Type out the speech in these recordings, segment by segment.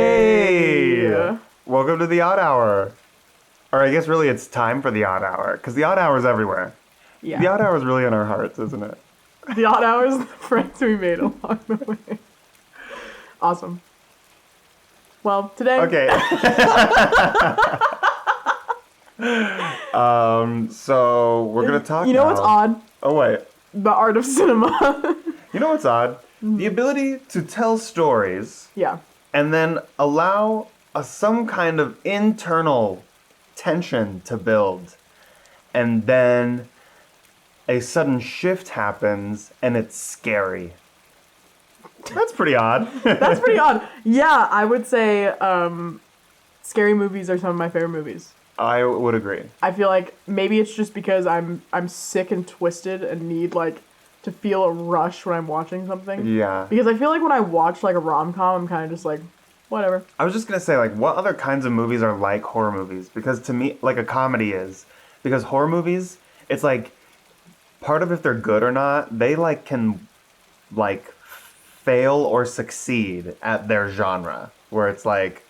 Hey! Welcome to the Odd Hour. Or I guess really it's time for the Odd Hour, because the Odd Hour is everywhere. Yeah. The Odd Hour is really in our hearts, isn't it? The odd hours, the friends we made along the way. Awesome. Well, today. Okay. So we're gonna talk. You know now. what's odd? Oh wait. The art of cinema. You know what's odd? The ability to tell stories Yeah. and then allow some kind of internal tension to build, and then a sudden shift happens and it's scary. That's pretty odd. That's pretty odd. Yeah, I would say scary movies are some of my favorite movies. I would agree. I feel like maybe it's just because I'm sick and twisted and need like to feel a rush when I'm watching something. Yeah. Because I feel like when I watch like a rom-com, I'm kind of just like, whatever. I was just gonna say, like, what other kinds of movies are like horror movies? Because to me, like a comedy is. Because horror movies, it's like, part of if they're good or not, they like can like fail or succeed at their genre. Where it's like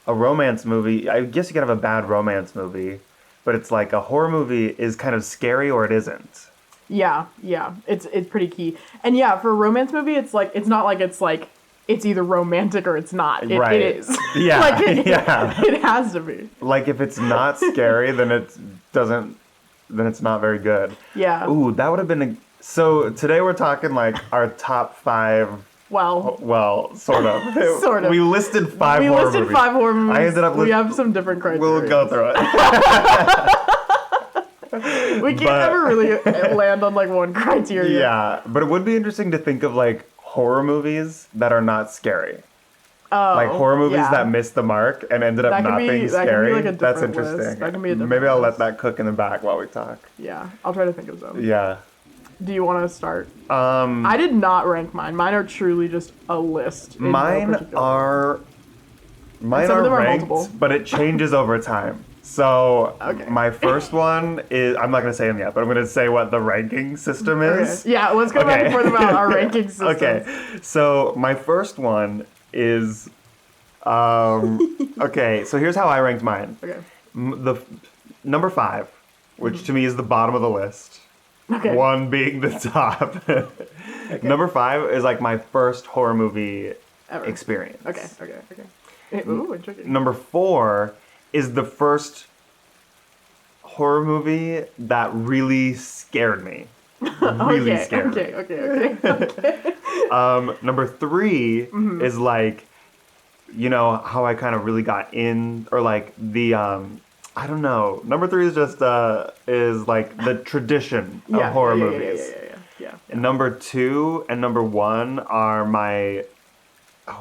a romance movie, I guess you could have a bad romance movie, but it's like a horror movie is kind of scary or it isn't. Yeah, it's pretty key. And yeah, for a romance movie, it's like it's not like it's either romantic or it's not. Right. It is. Yeah, like yeah. It has to be. Like if it's not scary, then it's not very good. Yeah. Ooh, that would have been so today we're talking like our top 5. Well, sort of. Sort of. We listed 5 We horror listed movies. 5 horror movies. I ended up we have some different criteria. We'll go through it. We can't ever really land on like one criteria. Yeah, but it would be interesting to think of like horror movies that are not scary. Oh, Like horror movies yeah. that missed the mark and ended up That can not be- being that can be, scary. like, a That's different list. interesting. That can be a different Maybe I'll let list. that cook in the back while we talk. Yeah, I'll try to think of some. Yeah. Do you want to start? I did not rank mine. Mine are truly just a list. in no Mine particular are some of them are ranked, multiple. but it changes over time. So Okay. my first one is, I'm not going to say them yet, but I'm going to say what the ranking system is. Okay. Yeah, let's go back and forth about our ranking system. Okay, so my first one is, okay, so here's how I ranked mine. Okay. The number 5, which to me is the bottom of the list. Okay. 1 being the top. Number 5 is like my first horror movie Ever. experience. Okay. Ooh, intriguing. Number 4 is the first horror movie that really scared me. Really Okay. scared me. Okay. Number 3 Mm-hmm. is like, you know, how I kind of really got in, or like the, I don't know. Number 3 is just, is like the tradition of horror movies. Yeah. And number 2 and number 1 are my,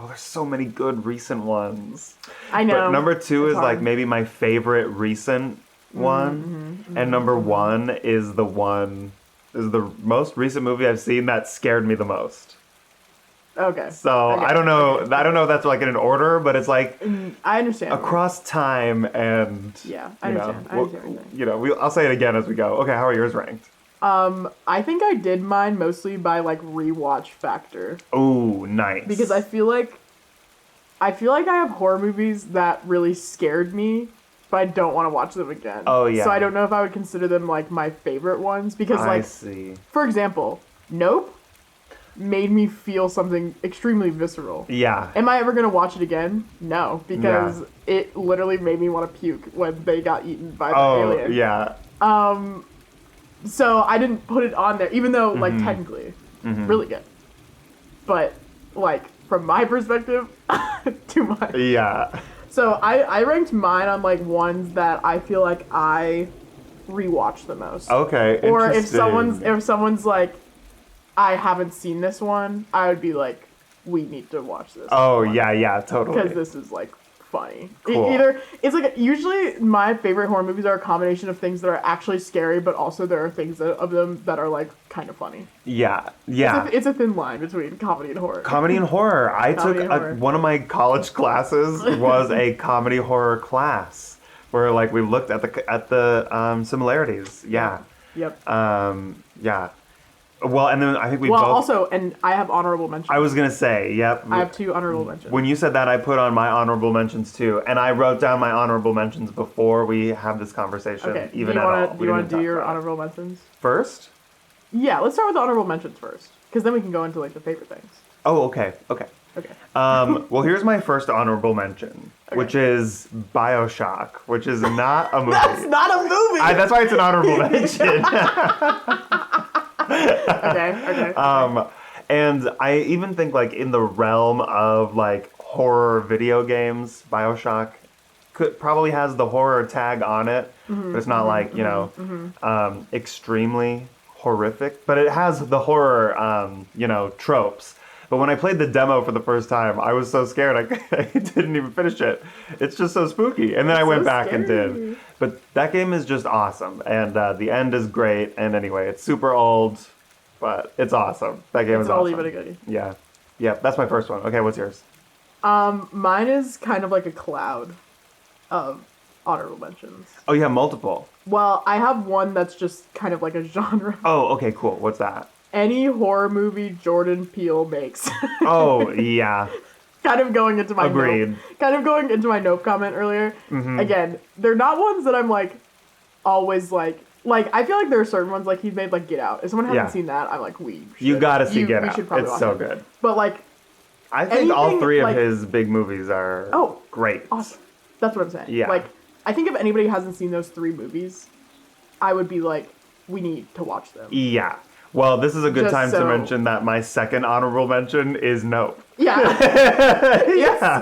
there's so many good recent ones. I know. But number 2 It's is like hard. maybe my favorite recent one. And number 1 is the most recent movie I've seen that scared me the most. Okay. So Okay. I don't know if that's like in an order, but it's like I understand. across time and Yeah, I you know, understand. I understand what you're saying. you know, I'll say it again as we go. Okay, how are yours ranked? I think I did mine mostly by like rewatch factor Oh, nice. because I feel like I have horror movies that really scared me, but I don't want to watch them again. Oh, yeah. So I don't know if I would consider them like my favorite ones because I like see. for example, Nope made me feel something extremely visceral. Yeah. Am I ever gonna watch it again? No, because it literally made me want to puke when they got eaten by the alien. yeah. So I didn't put it on there, even though, like, Mm-hmm. technically, really good. But, like, from my perspective, too much. Yeah. So I ranked mine on, like, ones that I feel like I rewatch the most. Okay. Or if interesting. someone's like, I haven't seen this one, I would be like, we need to watch this. Oh, yeah, totally. Because this is, like, funny. Cool. Either it's like usually my favorite horror movies are a combination of things that are actually scary, but also there are things of them that are like kind of funny. Yeah. It's a thin line between comedy and horror. Comedy and horror. I took and horror. one of my college classes was a comedy horror class where like we looked at the similarities. Yeah. Yep. Yeah. Well, and then I think we Well, both. also, and I have honorable mentions. I was gonna say, yep. I have 2 honorable mentions. When you said that, I put on my honorable mentions too, and I wrote down my honorable mentions before we have this conversation. Okay. Even do you at all. want We to didn't do talk your about it. honorable mentions? First? Yeah, let's start with the honorable mentions first, because then we can go into like the favorite things. Oh, okay, okay. Okay. Well, here's my first honorable mention, which is BioShock, which is not a movie. That's not a movie. That's why it's an honorable mention. Okay. And I even think like in the realm of like horror video games, BioShock probably has the horror tag on it, but it's not like, you know, extremely horrific, but it has the horror, you know, tropes. But when I played the demo for the first time, I was so scared I didn't even finish it. It's just so spooky. And then I went so back and scary. did. But that game is just awesome. And the end is great. And anyway, it's super old, but it's awesome. That game It's is an awesome. oldie but a goodie. Yeah. Yeah, that's my first one. Okay, what's yours? Mine is kind of like a cloud of honorable mentions. Oh, you have multiple. Well, I have one that's just kind of like a genre. Oh, okay, cool. What's that? Any horror movie Jordan Peele makes. Oh, yeah. Kind of going into my Agreed. Nope, kind of going into my Nope comment earlier. Mm-hmm. Again, they're not ones that I'm like always like I feel like there are certain ones like he's made like Get Out. If someone hasn't Yeah. seen that, I'm like You gotta see Get we Out. should probably It's watch so it. good. But like I think all anything, three of like- his big movies are great. awesome. That's what I'm saying. Yeah. Like I think if anybody hasn't seen those 3 movies, I would be like, we need to watch them. Yeah. Well, this is a good Just time to so- mention that my second honorable mention is Nope. Yeah. Yeah.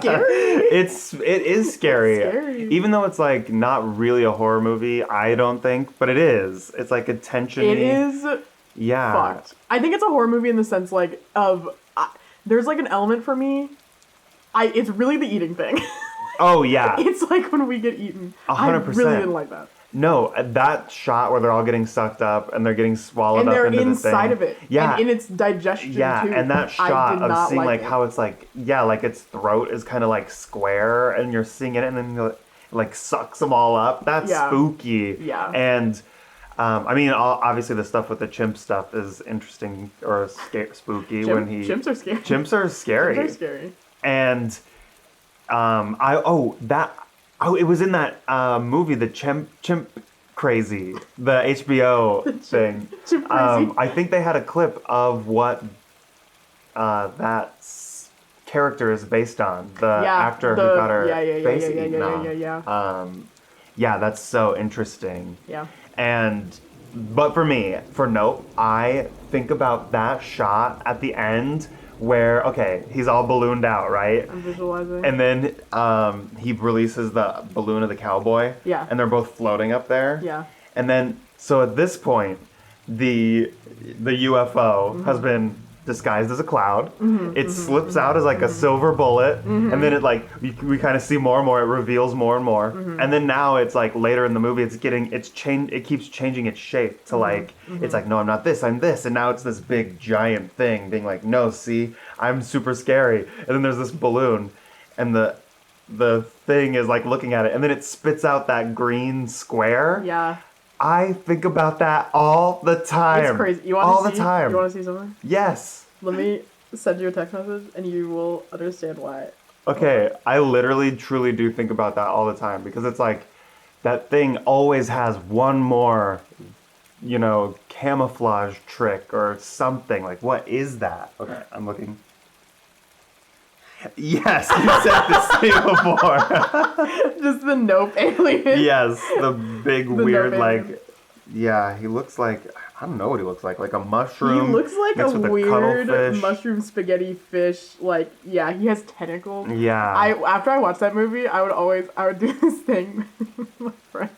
It's scary. It is scary. It's scary. Even though it's like not really a horror movie, I don't think, but it is. It's like a tension. It is Yeah. fucked. I think it's a horror movie in the sense like of there's like an element for me. It's really the eating thing. Oh yeah. It's like when we get eaten. 100%. I really didn't like that. No, that shot where they're all getting sucked up and they're getting swallowed And up they're into inside the thing. of it. Yeah. And in its digestion Yeah, too. and that I shot did of not seeing like it. how it's like, yeah, like its throat is kind of like square and you're seeing it and then it like sucks them all up. That's Yeah. spooky. Yeah. And I mean, obviously the stuff with the chimp stuff is interesting or spooky when he. Chimps are scary. Chimps are scary. Chimps are scary. And it was in that movie, the Chimp Crazy, the HBO thing. Chimp Crazy. I think they had a clip of what that character is based on. The actor who got her face eaten off. Yeah, that's so interesting. Yeah. But for me, for Nope, I think about that shot at the end where, okay, he's all ballooned out, right? I'm visualizing. And then he releases the balloon of the cowboy. Yeah. And they're both floating up there. Yeah. And then, so at this point, the UFO has been disguised as a cloud. It slips out as like a silver bullet, and then it like we kind of see more and more. It reveals more and more, and then now it's like later in the movie, it keeps changing its shape to like it's like, no, I'm not this, I'm this, and now it's this big giant thing being like, no, see, I'm super scary, and then there's this balloon, and the thing is like looking at it, and then it spits out that green square. Yeah. I think about that all the time. It's crazy. You want all to the time. You want to see something? Yes. Let me send you a text message, and you will understand why. Okay, I literally, truly do think about that all the time because it's like that thing always has one more, camouflage trick or something. Like, what is that? Okay, I'm looking. Yes, you said this thing before. Just the Nope alien. Yes, the big weird Nope alien. he looks like, I don't know what he looks like a He mushroom. looks like mixed a with weird cuttlefish. mushroom spaghetti fish. Like, yeah, he has tentacles. Yeah. After I watched that movie, I would do this thing with my friends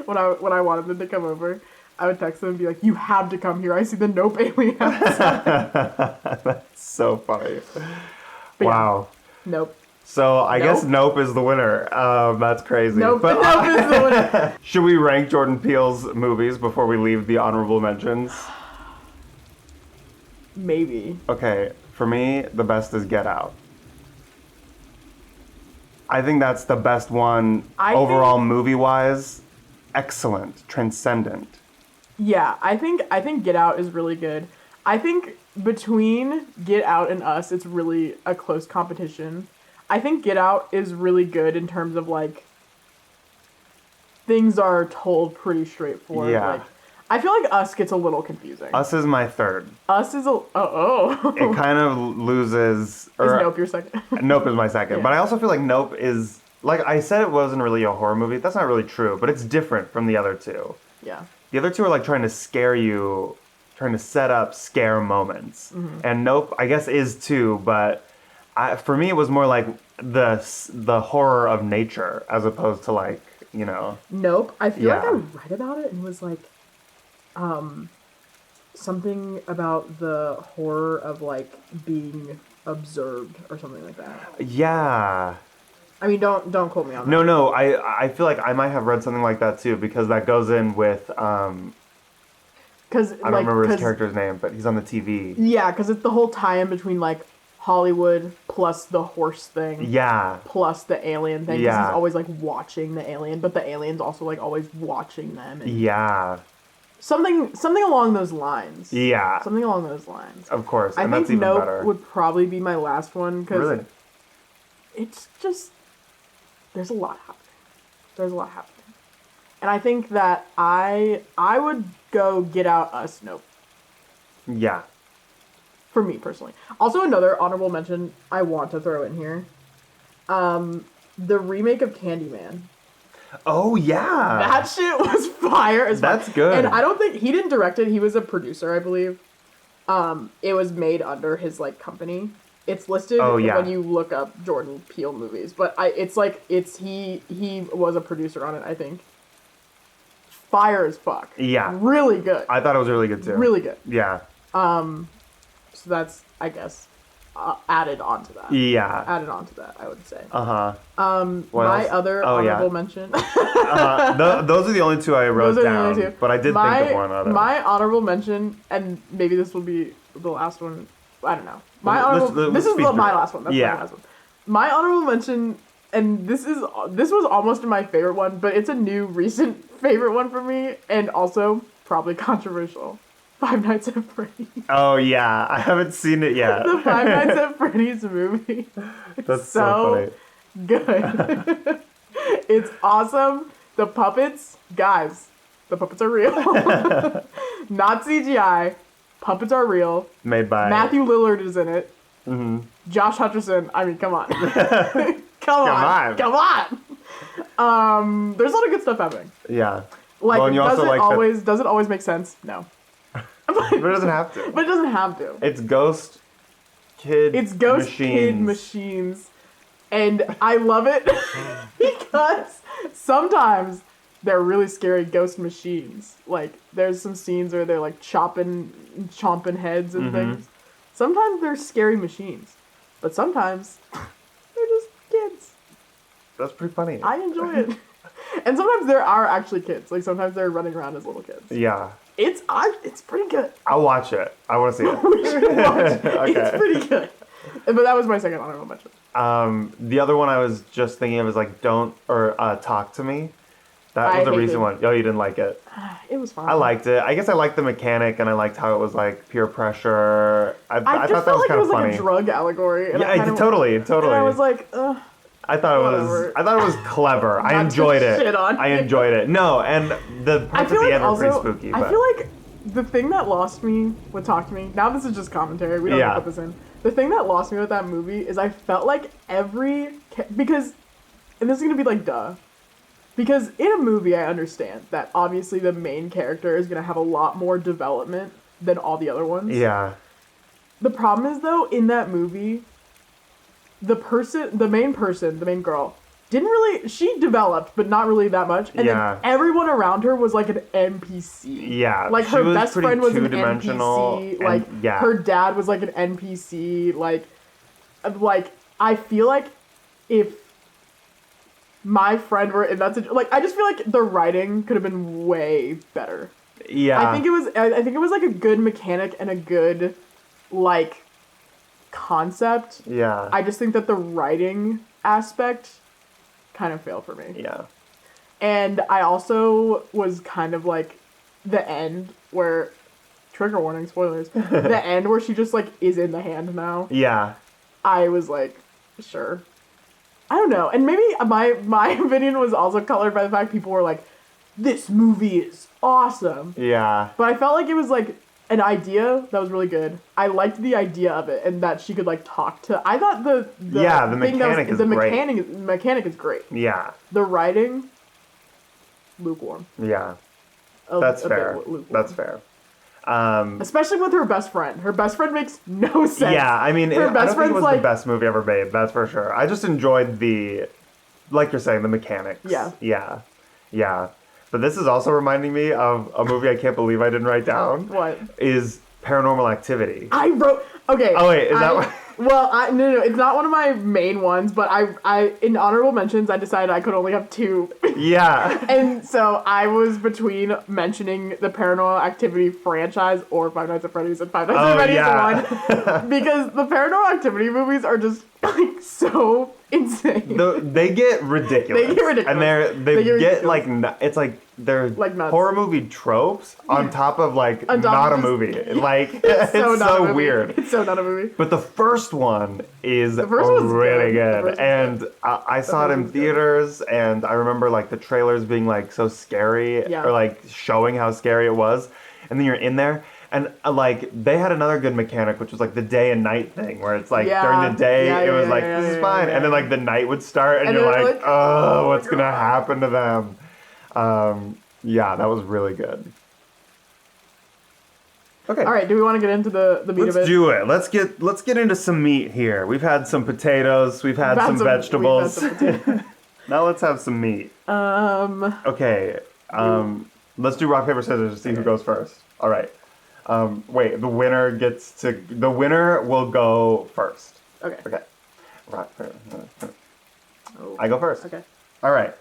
when I wanted them to come over. I would text them and be like, "You have to come here. I see the Nope alien outside." That's so funny. But yeah, Wow. Nope. So I guess Nope. Nope is the winner. That's crazy. Nope. But Nope is the winner. should we rank Jordan Peele's movies before we leave the honorable mentions? Maybe. Okay, for me, the best is Get Out. I think that's the best one overall movie-wise. Excellent, transcendent. Yeah, I think Get Out is really good. I think between Get Out and Us, it's really a close competition. I think Get Out is really good in terms of like things are told pretty straightforward. Yeah. Like, I feel like Us gets a little confusing. Us is my third. Us is It kind of loses. Is Nope your second? Nope is my second. Yeah. But I also feel like Nope is, like I said, it wasn't really a horror movie. That's not really true, but it's different from the other two. Yeah. The other two are like trying to scare you, trying to set up scare moments. Mm-hmm. And Nope, I guess, is too, but for me, it was more like the horror of nature as opposed to like, you know. Nope. I feel like Yeah. I read about it and it was like, something about the horror of like being observed or something like that. Yeah. I mean, don't quote me on that. No, I feel like I might have read something like that too, because that goes in with, I Because don't remember his character's name, but he's on the TV. Yeah, because it's the whole tie-in between like Hollywood plus the horse thing. Yeah. Plus the alien thing. 'Cause Yeah. he's always like watching the alien, but the alien's also like always watching them. And Yeah. something along those lines. Yeah. Something along those lines. Of course. I And think that's even Nope better. would probably be my last one because Really? it's just there's a lot happening. There's a lot happening. And I think that I would go Get Out, Us, Nope. Yeah. For me personally. Also, another honorable mention I want to throw in here. The remake of Candyman. Oh, yeah. That shit was fire as fuck. That's good. And I don't think he didn't direct it. He was a producer, I believe. It was made under his like company. It's listed when you look up Jordan Peele movies, but he was a producer on it, I think. Fire as fuck. Yeah. Really good. I thought it was really good too. Really good. Yeah. So that's, I guess, added onto that. Yeah. Added onto that, I would say. Uh-huh. What My else? other Oh, yeah. honorable mention. Those are the only two I wrote Those are the down, only two. but I did think of one other. My honorable mention, and maybe this will be the last one. I don't know. This is speak through my it. last one. That's Yeah. my last one. My honorable mention, and this was almost my favorite one, but it's a new recent favorite one for me, and also probably controversial. Five Nights at Freddy's. Oh, yeah. I haven't seen it yet. The Five Nights at Freddy's movie. That's so funny. Good. It's awesome. The puppets, guys, the puppets are real. Not CGI. Puppets are real. Made by... Matthew Lillard is in it. Mm-hmm. Josh Hutcherson. I mean, come on. Come on. There's a lot of good stuff happening. Yeah. Like, Well, and you also like does it always make sense? No. But it doesn't have to. But it doesn't have to. It's Ghost Kid It's Ghost Machines. Kid Machines. And I love it because sometimes they're really scary ghost machines. Like, there's some scenes where they're like chomping heads and things. Sometimes they're scary machines. But sometimes they're just kids. That's pretty funny. I enjoy it. And sometimes there are actually kids. Like, sometimes they're running around as little kids. Yeah. It's pretty good. I'll watch it. I want to see it. We should watch. Okay. It's pretty good. But that was my second honorable mention. The other one I was just thinking of is like Talk to Me. That I was a hated recent it. one. Oh, you didn't like it? It was fun. I liked it. I guess I liked the mechanic and I liked how it was like peer pressure. I I thought just that felt was like it kind was of funny. like a drug allegory. And I Yeah, kinda, totally. And I was like, ugh. I thought whatever. it was clever. I Not to enjoyed it. shit on I you. enjoyed it. No, and the I parts feel at the like end were also, pretty spooky. I But feel like the thing that lost me with Talk to Me, now this is just commentary, we don't Yeah. have to put this in. The thing that lost me with that movie is I felt like because, and this is going to be like duh, because in a movie I understand that obviously the main character is going to have a lot more development than all the other ones. yeah, The problem is though, in that movie, the main girl, she developed, but not really that much. And Yeah. then everyone around her was like an NPC. yeah. Like, she her was best pretty friend was an two-dimensional, NPC. and- Like, yeah. her dad was like an NPC. Like, I feel like if my friend were in that situation, like, I just feel like the writing could have been way better. Yeah. I think it was like a good mechanic and a good, like, concept. Yeah. I just think that the writing aspect kind of failed for me. yeah. And I also was kind of like the end where trigger warning, spoilers. The end where she just like is in the hand now. Yeah. I was like, sure. I don't know. And maybe my opinion was also colored by the fact people were like, this movie is awesome. Yeah. But I felt like it was like an idea that was really good. I liked the idea of it and that she could like talk to. I thought the thing mechanic is great. mechanic is great. Yeah. The writing, lukewarm. Yeah. A That's bit fair. lukewarm. That's fair. Especially with her best friend. Her best friend makes no sense. Yeah, I mean, Her I best don't think it friend's was like- the best movie ever made, that's for sure. I just enjoyed like you're saying, the mechanics. Yeah. Yeah. Yeah. But this is also reminding me of a movie I can't believe I didn't write down. What? Is Paranormal Activity. I wrote. Okay. Oh, wait, is that what- Well, no, it's not one of my main ones, but I in honorable mentions, I decided I could only have two. Yeah. And so I was between mentioning the Paranormal Activity franchise or Five Nights at Freddy's and Five Nights at Freddy's one. Because the Paranormal Activity movies are just like so insane. They get ridiculous. They get ridiculous. And They get get like, it's like they're Like nuts. horror movie tropes on top of like On top not of a this- movie. Like, it's not a so movie. weird. It's so not a movie. But the first one is first one's really good. The good. first one's And I saw it in one's good. theaters, and I remember like the trailers being like so scary, Yeah. or like showing how scary it was. And then you're in there, and like they had another good mechanic, which was like the day and night thing, where it's like Yeah. during the day Yeah, it was yeah, like yeah, this is yeah, fine, yeah, and then yeah. like the night would start, and And you're then like, like, oh, oh what's my gonna God. happen to them? Yeah, that was really good. Okay. All right, do we want to get into the meat Let's of it? do it. Let's get into some meat here. We've had some potatoes. We've had some vegetables. We've had some Now let's have some meat. Okay. Let's do rock paper scissors to see who goes first. All right. Wait. The winner will go first. Okay. Okay. Rock paper. Oh, I go first. okay. All right.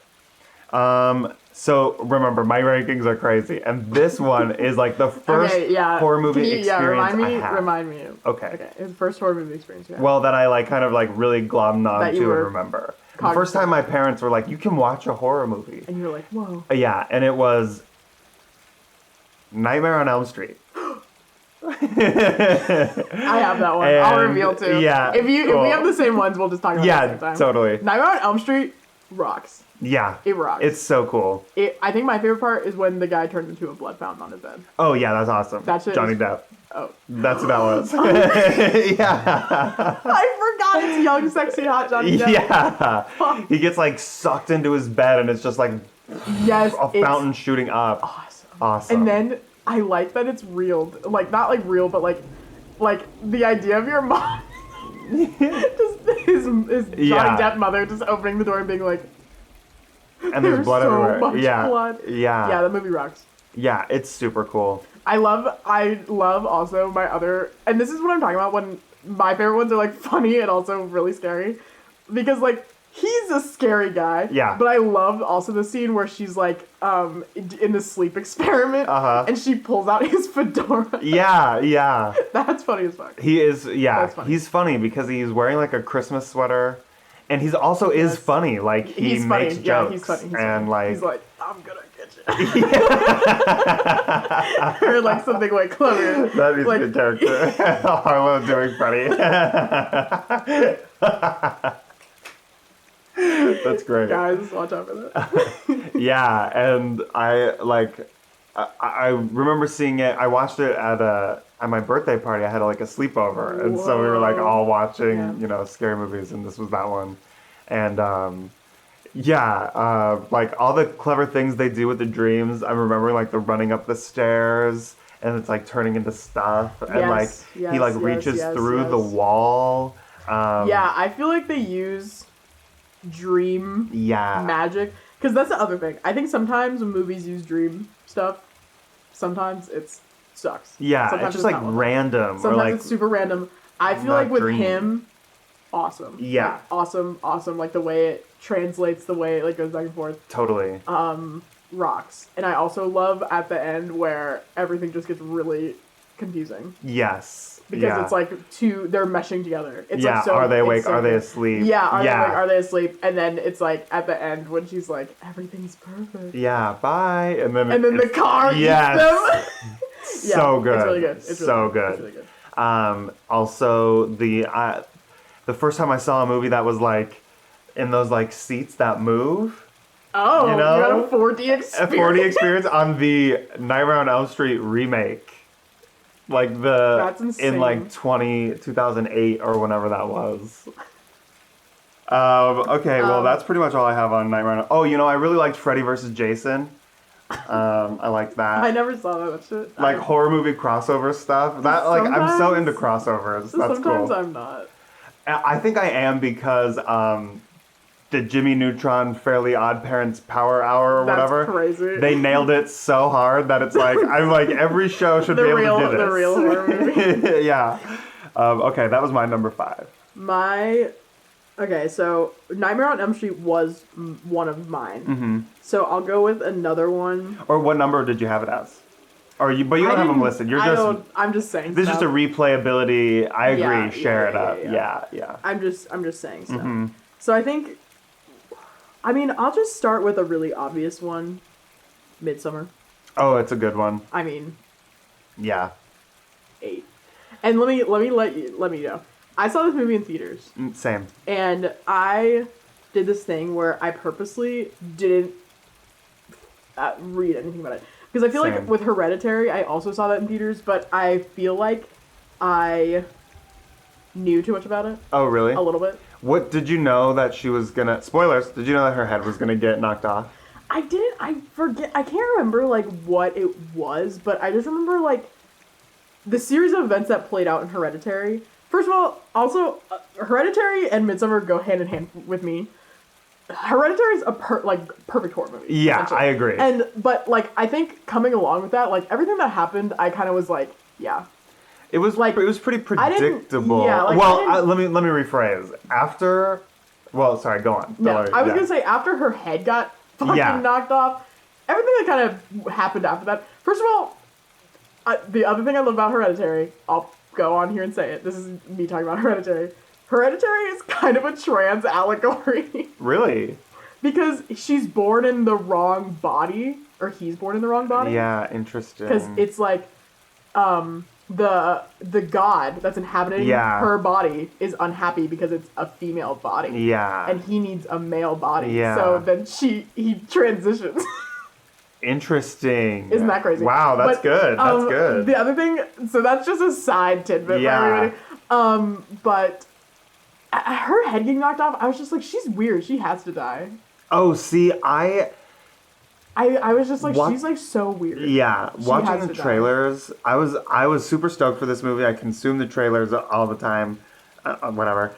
So remember, my rankings are crazy, and this one is like the first Okay, yeah. horror movie Can you- experience I had. Remind me. Okay. Okay, it's the first horror movie experience you had. Well, that I like kind of like really glommed That onto you and were remember. The cognizant. first time my parents were like, "You can watch a horror movie." And you were like, whoa. Yeah, and it was Nightmare on Elm Street. I have that one. I'll And, reveal too. yeah, If cool. we have the same ones, we'll just talk about it at the Yeah, same time. totally. Nightmare on Elm Street rocks. Yeah, It rocks. it's so cool. I think my favorite part is when the guy turns into a blood fountain on his bed. Oh yeah, that's awesome. That shit Johnny is- Depp. Oh. That's what that was. yeah. I forgot it's young, sexy, hot Johnny Depp. Yeah. He gets like sucked into his bed, and it's just like Yes, a it's fountain shooting up. awesome. Awesome. And then I like that it's real. Like, not like real, but like the idea of your mom. Just his Johnny Yeah. Depp mother just opening the door and being like, and there's blood so everywhere. much Yeah. blood. Yeah. Yeah, the movie rocks. Yeah, it's super cool. I love also my other, and this is what I'm talking about when my favorite ones are like funny and also really scary, because like he's a scary guy. Yeah. But I loved also the scene where she's like in the sleep experiment, Uh-huh. and she pulls out his fedora. Yeah, yeah. That's funny as fuck. He is, yeah. That's funny. He's funny because he's wearing like a Christmas sweater, and he's also is Yes. funny. Like he He's funny. makes Yeah, jokes, he's funny. He's and funny. like, he's like, I'm gonna get you. Or like something like clever. that is like, a good character. Harlow doing funny. That's great. Guys, watch out for that. Yeah, and I I remember seeing it. I watched it at my birthday party. I had like a sleepover, and so we were like Whoa. all watching, Yeah. scary movies, and this was that one. And like all the clever things they do with the dreams. I'm remembering like the running up the stairs, and it's like turning into stuff, and like he like reaches through the wall. Yeah, I feel like they use dream Yeah. magic, because that's the other thing. I think sometimes when movies use dream stuff, sometimes it sucks. Yeah, Sometimes it's just like not well done. random, Sometimes or like it's super random. I feel not like with dream. him, awesome. Yeah. Like, awesome. Like the way it translates, the way it like goes back and forth, totally. rocks. And I also love at the end where everything just gets really confusing. Yes. Because yeah. it's like they're meshing together. It's yeah. like so, are they awake? it's so Are they good. asleep? Yeah, are they asleep? And then it's like at the end when she's like, everything's perfect. Yeah. Bye. And then And then the car Yes. eats them. So good. It's really good. It's really So good. It's good. really good. Also, the first time I saw a movie that was like in those like seats that move, Oh, You know? you got a 4D a experience. 4D experience on the Nightmare on Elm Street remake. Like That's in insane. like 2008 or whenever that was. Okay, well that's pretty much all I have on Nightmare on. Oh, I really liked Freddy vs. Jason. I liked that. I never saw that shit. Like horror movie crossover stuff. That like I'm so Sometimes- into crossovers. That's Sometimes cool. I'm not. I think I am because the Jimmy Neutron Fairly Odd Parents Power Hour or That's whatever. crazy. They nailed it so hard that it's like I'm like every show should The be able real- to do this. the real horror movie. Yeah. Okay, that was my number 5. Okay, so Nightmare on Elm Street was one of mine. Mm-hmm. So I'll go with another one. Or what number did you have it as? But you don't have them listed. I'm just saying. This is just a stuff. replayability. I agree. Yeah, Share it yeah, up. yeah. Yeah. I'm just saying stuff. Mhm. So I think, I'll just start with a really obvious one. Midsummer. Oh, it's a good one. I mean, Yeah. 8. And let me know. I saw this movie in theaters, Same. and I did this thing where I purposely didn't read anything about it. Because I feel like Same. with Hereditary, I also saw that in theaters, but I feel like I knew too much about it. Oh, really? A little bit. What did you know that she was gonna? Spoilers. Did you know that her head was gonna get knocked off? I forget, I can't remember, like, what it was, but I just remember, like, the series of events that played out in Hereditary. First of all, also, Hereditary and Midsummer go hand in hand with me. Hereditary is a perfect horror movie. Yeah, essentially. I agree. But like, I think coming along with that, like, everything that happened, I kind of was like, yeah. It was Like, it was pretty I didn't- predictable. yeah, like, well, I didn't- let me rephrase. After, well, sorry, go on. No, Valerie, I was yeah. gonna say, after her head got fucking Yeah. knocked off, everything that kind of happened after that. First of all, the other thing I love about Hereditary, I'll go on here and say it. This is me talking about Hereditary. Hereditary is kind of a trans allegory Really? because she's born in the wrong body, or he's born in the wrong body. Yeah, interesting. Because it's like, the god that's inhabiting Yeah. her body is unhappy because it's a female body. Yeah. And he needs a male body. Yeah. So then he transitions. Interesting. Isn't that crazy? Wow, that's But, good. That's good. The other thing, so that's just a side tidbit Yeah. for everybody. But her head getting knocked off, I was just like, she's weird. She has to die. Oh, see, I was just like, What- she's like so weird. yeah, She watching has the to die. trailers, I was super stoked for this movie. I consumed the trailers all the time. Whatever.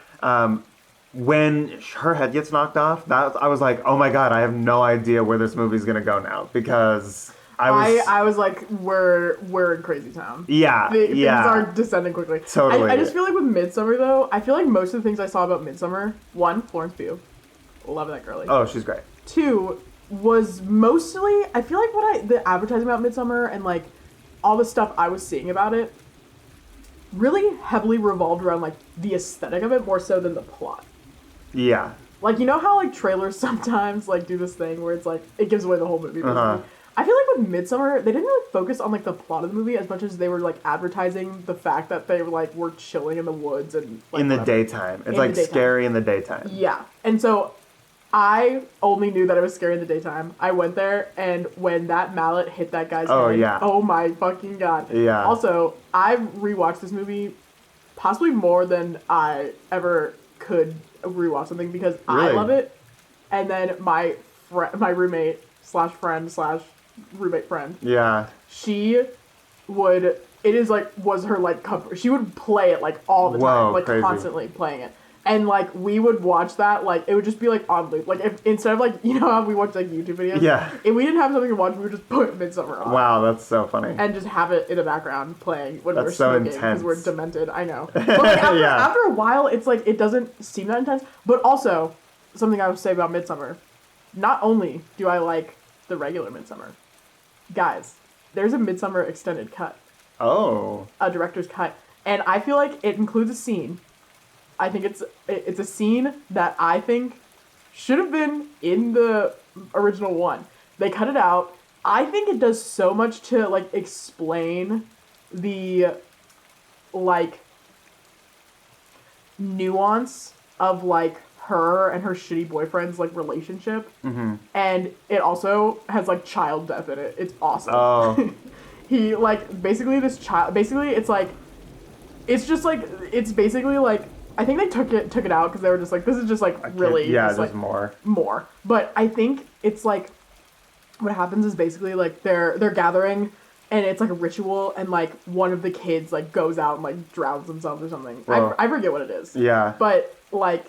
When her head gets knocked off, I was like, oh my god, I have no idea where this movie's gonna go now because I was like, we're in crazy town. yeah, Things yeah. are descending quickly. Totally. I just feel like with Midsummer though, I feel like most of the things I saw about Midsummer, one, Florence Pugh, love that girlie. Oh, she's great. Two was mostly, I feel like the advertising about Midsummer and like all the stuff I was seeing about it really heavily revolved around like the aesthetic of it more so than the plot. Yeah. Like, you know how like trailers sometimes like do this thing where it's like it gives away the whole movie basically? Uh-huh. I feel like with Midsummer, they didn't really focus on like the plot of the movie as much as they were like advertising the fact that they were chilling in the woods and like, In the whatever. daytime. It's In like the daytime. scary in the daytime. Yeah. And so I only knew that it was scary in the daytime. I went there, and when that mallet hit that guy's Oh, head, yeah. oh my fucking god. Yeah. Also, I've rewatched this movie possibly more than I ever could rewatch something because I Really? love it. And then my roommate slash friend slash roommate friend, Yeah. she would, it is like, was her like comfort. She would play it like all the Whoa, time, like crazy. constantly playing it. And like we would watch that, like it would just be like on loop. Like if instead of like, you know how we watch like YouTube videos? Yeah. If we didn't have something to watch, we would just put Midsummer on. Wow, that's so funny. And just have it in the background playing when That's we're so smoking because intense. we're demented. I know. But like after, Yeah. after a while, it's like it doesn't seem that intense. But also, something I would say about Midsummer, not only do I like the regular Midsummer, guys, there's a Midsummer extended cut, Oh. a director's cut, and I feel like it includes a scene. I think it's a scene that I think should have been in the original one. They cut it out, I think it does so much to like explain the like nuance of like her and her shitty boyfriend's like relationship, and it also has like child death in it. It's awesome. Oh. He like basically this child. Basically, it's like it's just like it's basically like I think they took it out because they were just like this is just like really Yeah, just, there's like, more. But I think it's like what happens is basically like they're gathering and it's like a ritual and like one of the kids like goes out and like drowns themselves or something. I forget what it is. Yeah. But like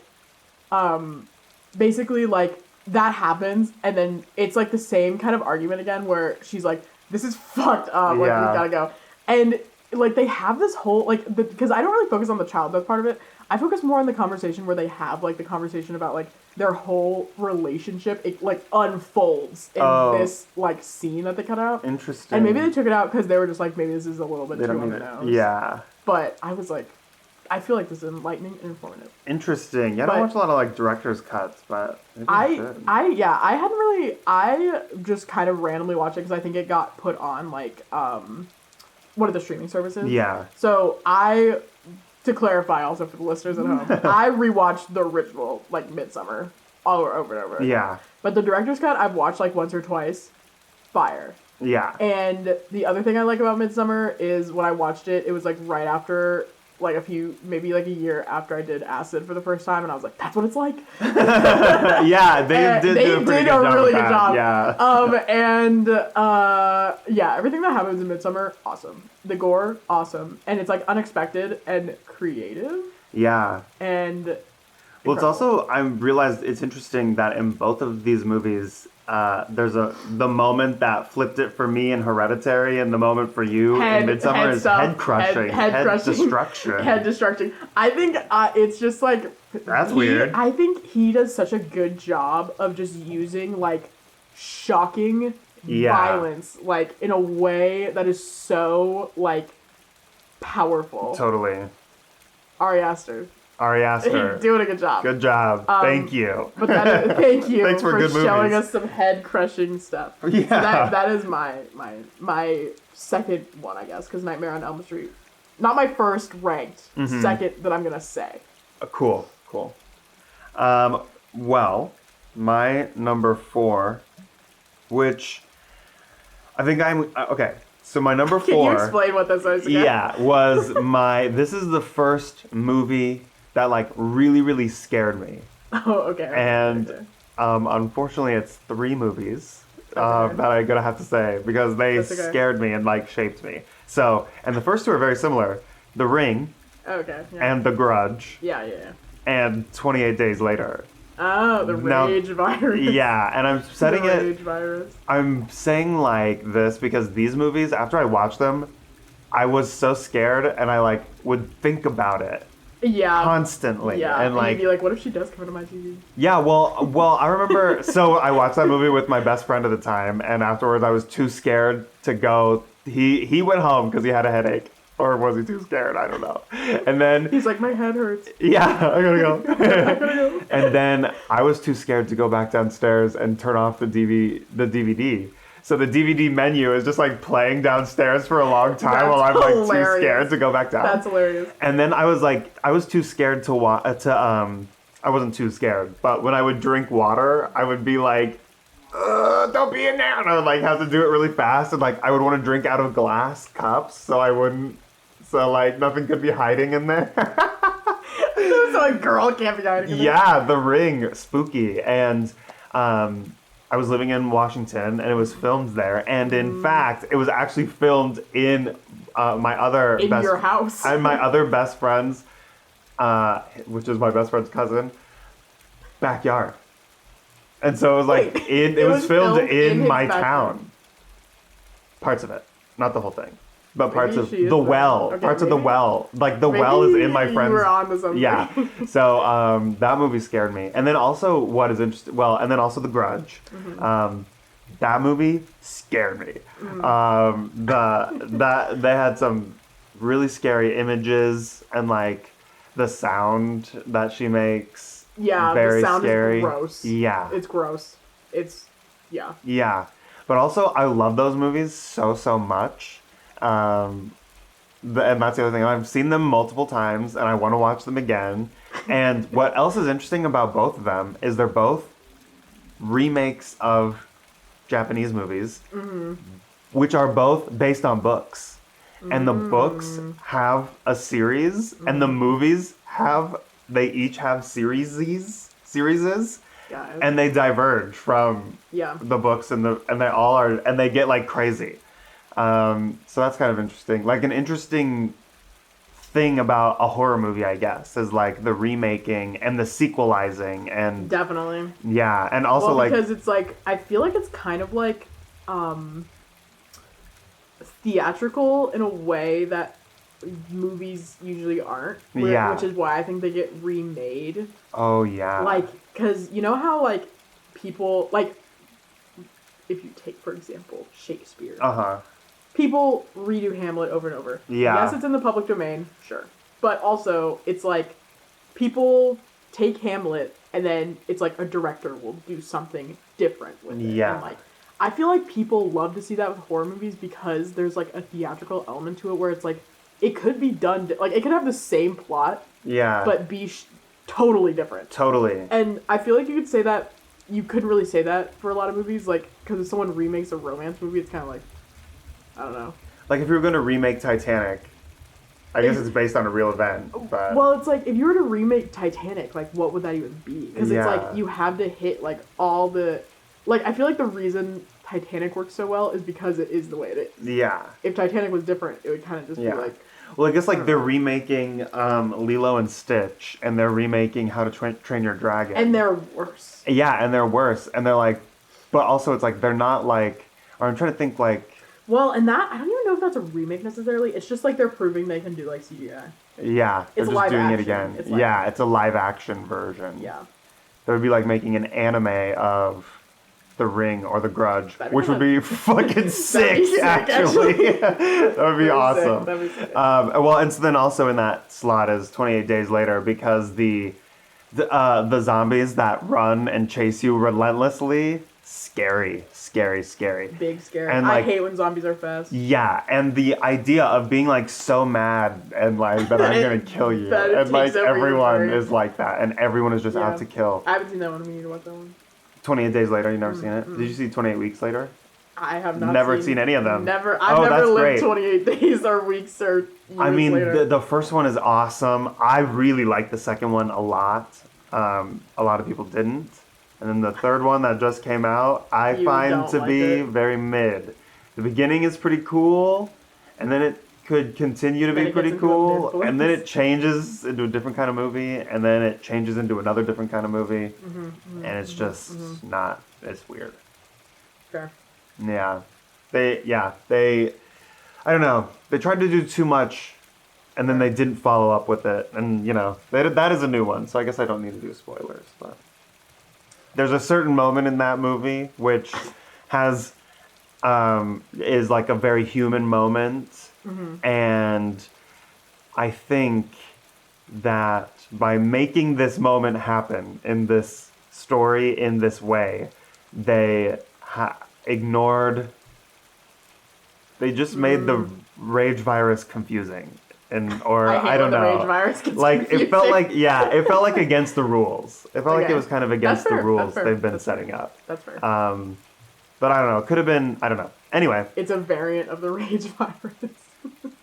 basically like that happens and then it's like the same kind of argument again where she's like this is fucked up like Yeah. we gotta go and like they have this whole like because I don't really focus on the child death part of it. I focus more on the conversation where they have like the conversation about like their whole relationship. It like unfolds in this like scene that they cut out. Interesting. And maybe they took it out because they were just like maybe this is a little bit They too don't on need the it. nose. Yeah. But I was like, I feel like this is enlightening and informative. Interesting. Yeah, I don't But- watch a lot of like director's cuts, but maybe I should. I hadn't really. I just kind of randomly watched it because I think it got put on like one of the streaming services. Yeah. So to clarify also for the listeners at home, I rewatched the original like Midsummer all over and over. Again. Yeah. But the director's cut I've watched like once or twice. Fire. Yeah. And the other thing I like about Midsummer is when I watched it, it was like right after like maybe like a year after I did acid for the first time, and I was like, that's what it's like. Yeah, they did do a pretty good job. Really with good that. job. Yeah. Everything that happens in Midsummer, awesome. The gore, awesome, and it's like unexpected and creative Yeah. and. Well, it's incredible. also I realized it's interesting that in both of these movies, there's the moment that flipped it for me in Hereditary, and the moment for you in Midsummer is stuff, head crushing, head crushing, destruction. head destruction. I think it's just like That's weird. I think he does such a good job of just using like shocking violence, like in a way that is so like powerful. Totally. Ari Aster. Ari Aster. Doing a good job. Good job. Thank you. But thank you Thanks for good showing movies. us some head crushing stuff. Yeah. So that is my second one, I guess, because Nightmare on Elm Street. Not my first ranked, second that I'm gonna say. Cool. Well, my number 4, which I think okay. So my number 4. Can you explain what this is again? Yeah, was this is the first movie that like really, really scared me. Oh, okay. And okay. Unfortunately it's 3 movies that I'm gonna have to say because they That's okay. scared me and like shaped me. So, and the first 2 are very similar. The Ring Okay. Yeah. and The Grudge yeah. and 28 Days Later. Oh, the Now- rage virus. Yeah, and I'm setting the it rage virus. I'm saying like this because these movies, after I watched them, I was so scared and I like would think about it Yeah. constantly. Yeah. And like, you'd be like, what if she does come into my TV? yeah, well, I remember. So I watched that movie with my best friend at the time, and afterwards I was too scared to go. He went home because he had a headache, or was he too scared? I don't know. And then He's like, my head hurts. yeah, I gotta go. I gotta go. And then I was too scared to go back downstairs and turn off the DVD. So the DVD menu is just like playing downstairs for a long time That's while I'm like too hilarious. scared to go back down. That's hilarious. And then I was too scared to I wasn't too scared, but when I would drink water, I would be like, don't be in there. And I would like have to do it really fast. And like, I would want to drink out of glass cups so like nothing could be hiding in there. So a girl can't be hiding in there. Yeah, The Ring, spooky. And I was living in Washington and it was filmed there. And in fact, it was actually filmed in my other In your house. And my other best friend's, which is my best friend's cousin, backyard. And so it was like, Wait, it was filmed in his my backyard. town. Parts of it, not the whole thing. But parts Maybe of she is the there. well, Okay, parts of the maybe- well. Like the well is in my Maybe friend's. You were onto something. Yeah. So that movie scared me. And then also what is interesting, and then also The Grudge. That movie scared me. They had some really scary images and like the sound that she makes. Yeah, very the sound scary. is gross. Yeah. It's gross. Yeah. Yeah. But also, I love those movies so much. And that's the other thing. I've seen them multiple times, and I want to watch them again. And what else is interesting about both of them is they're both remakes of Japanese movies, which are both based on books. And the books have a series, and the movies they each have series, Guys. and they diverge from Yeah. the books, and they all are, and they get like crazy. So that's kind of interesting. Like an interesting thing about a horror movie, I guess, is like the remaking and the sequelizing, and Definitely. yeah, and also Well, like because it's like, I feel like it's kind of like theatrical in a way that movies usually aren't. Yeah. Which is why I think they get remade. oh yeah, Like, because you know how, like, people, like, if you take, for example, Shakespeare. uh-huh, People redo Hamlet over and over. Yeah. Yes, it's in the public domain, sure. But also, it's like, people take Hamlet, and then it's like a director will do something different with it. Yeah. And like, I feel like people love to see that with horror movies because there's like a theatrical element to it where it's like, it could be done, like, it could have the same plot, yeah, but be totally different. totally. And I feel like you could say that, you couldn't really say that for a lot of movies, like, because if someone remakes a romance movie, it's kind of like, I don't know. Like if you were going to remake Titanic, I guess it's based on a real event, but Well, it's like, if you were to remake Titanic, like, what would that even be? Because Yeah. it's like, you have to hit, like, all the... Like, I feel like the reason Titanic works so well is because it is the way it is. yeah. If Titanic was different, it would kind of just Yeah. be like... Well, I guess like they're remaking Lilo and Stitch, and they're remaking How to Train Your Dragon. And they're worse. Yeah, and they're worse, and they're like, but also it's like they're not like, or I'm trying to think like, Well, and that, I don't even know if that's a remake necessarily. It's just like they're proving they can do, like, CGI. yeah, they're It's just live doing it action. again. It's live Yeah, it's a live action version. Yeah. That would be like making an anime of The Ring or The Grudge, That'd be which would be fucking sick, sick, actually. that would be awesome. That'd be sick. Well, and so then also in that slot is 28 Days Later, because the zombies that run and chase you relentlessly, scary. Big scary. and, I like- hate when zombies are fast. Yeah, and the idea of being like so mad and like that I'm gonna kill you, That it and like takes over your everyone brain. is like that, and everyone is just Yeah. out to kill. I haven't seen that one. We need to watch that one. 28 Days Later, you never seen it? Did you see 28 Weeks Later? I have not Never seen any of them. Never. Oh, I've never that's lived great. 28 days or weeks or years I mean, later. the first one is awesome. I really like the second one a lot. A lot of people didn't. And then the third one that just came out, I You find don't to like be it. very mid. The beginning is pretty cool, and then it could continue to Then be it pretty gets into a cool, mid and then place. it changes into a different kind of movie, and then it changes into another different kind of movie, and it's just not, it's weird. Fair. Yeah. They, I don't know. They tried to do too much, and then they didn't follow up with it. And, you know, that is a new one, so I guess I don't need to do spoilers. But there's a certain moment in that movie which has, is like a very human moment. And I think that by making this moment happen in this story in this way, they ignored. They just made the rage virus confusing, or I hate I don't when know. the rage virus gets Like it felt confusing. like it felt like against the rules. It felt like Okay. it was kind of against That's the fair, rules that's fair, they've been that's setting fair. up. That's fair. But I don't know. It could have been. I don't know. Anyway, It's a variant of the rage virus.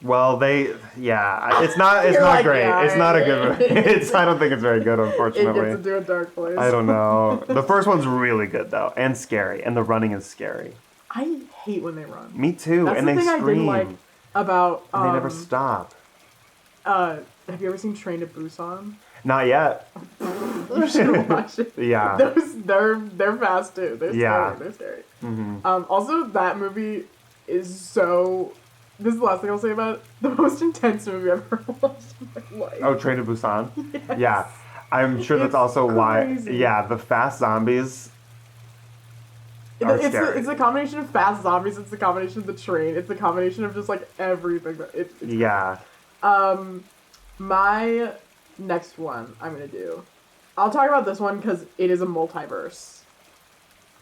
well, it's not You're like, great. yeah, It's not a good right. movie. I don't think it's very good, It gets unfortunately. into a dark place. I don't know. The first one's really good though, and scary, and the running is scary. I hate when they run. Me too. That's and the they thing I scream. didn't like about. And they never stop. Have you ever seen Train to Busan? Not yet. You should watch it. Yeah. They're fast too. They're Yeah. scary. They're scary. Also, that movie is so. This is the last thing I'll say about it. The most intense movie I've ever watched in my life. Oh, Train to Busan? Yes. Yeah. I'm sure that's It's also crazy. why. Yeah, the fast zombies are scary. It's a combination of fast zombies. It's the combination of the train. It's the combination of just like everything. It's Yeah. My next one I'm gonna do. I'll talk about this one because it is a multiverse.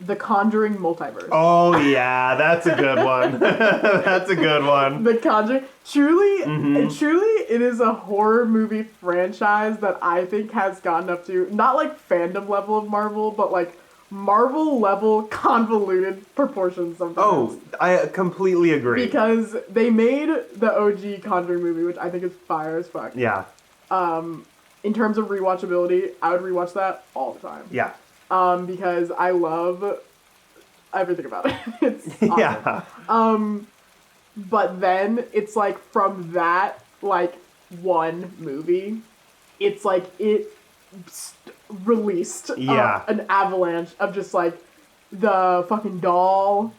The Conjuring multiverse. Oh yeah, that's a good one. That's a good one. The Conjuring. Truly, Mhm. truly, it is a horror movie franchise that I think has gotten up to, not like fandom level of Marvel, but like Marvel level convoluted proportions sometimes. Oh, I completely agree. Because they made the OG Conjuring movie, which I think is fire as fuck. Yeah, In terms of rewatchability, I would rewatch that all the time. yeah, Because I love everything about it. It's awesome. yeah, But then it's like from that like one movie, it's like released Yeah. an avalanche of just like the fucking doll,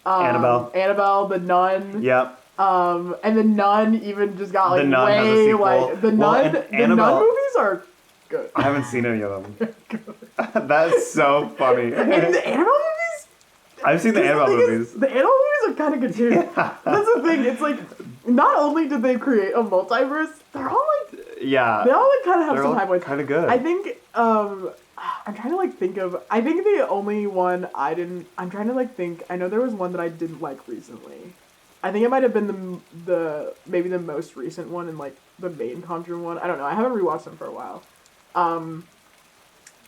Annabelle, the Nun, yep. and the Nun even just got like The Nun has a way sequel. like the Well, Nun. and The Annabelle- Nun movies are good. I haven't seen any of them. That's so funny. And the Annabelle movies. I've seen the Annabelle thing is, movies. the Annabelle movies are kind of good too. That's the thing. It's like not only did they create a multiverse, they're all like Yeah, they all like kind of have they're some all high points. kind of good. I think I'm trying to like think of. I think the only one I didn't. I'm trying to like think. I know there was one that I didn't like recently. I think it might have been the maybe the most recent one and like the main Conjuring one. I don't know. I haven't rewatched them for a while.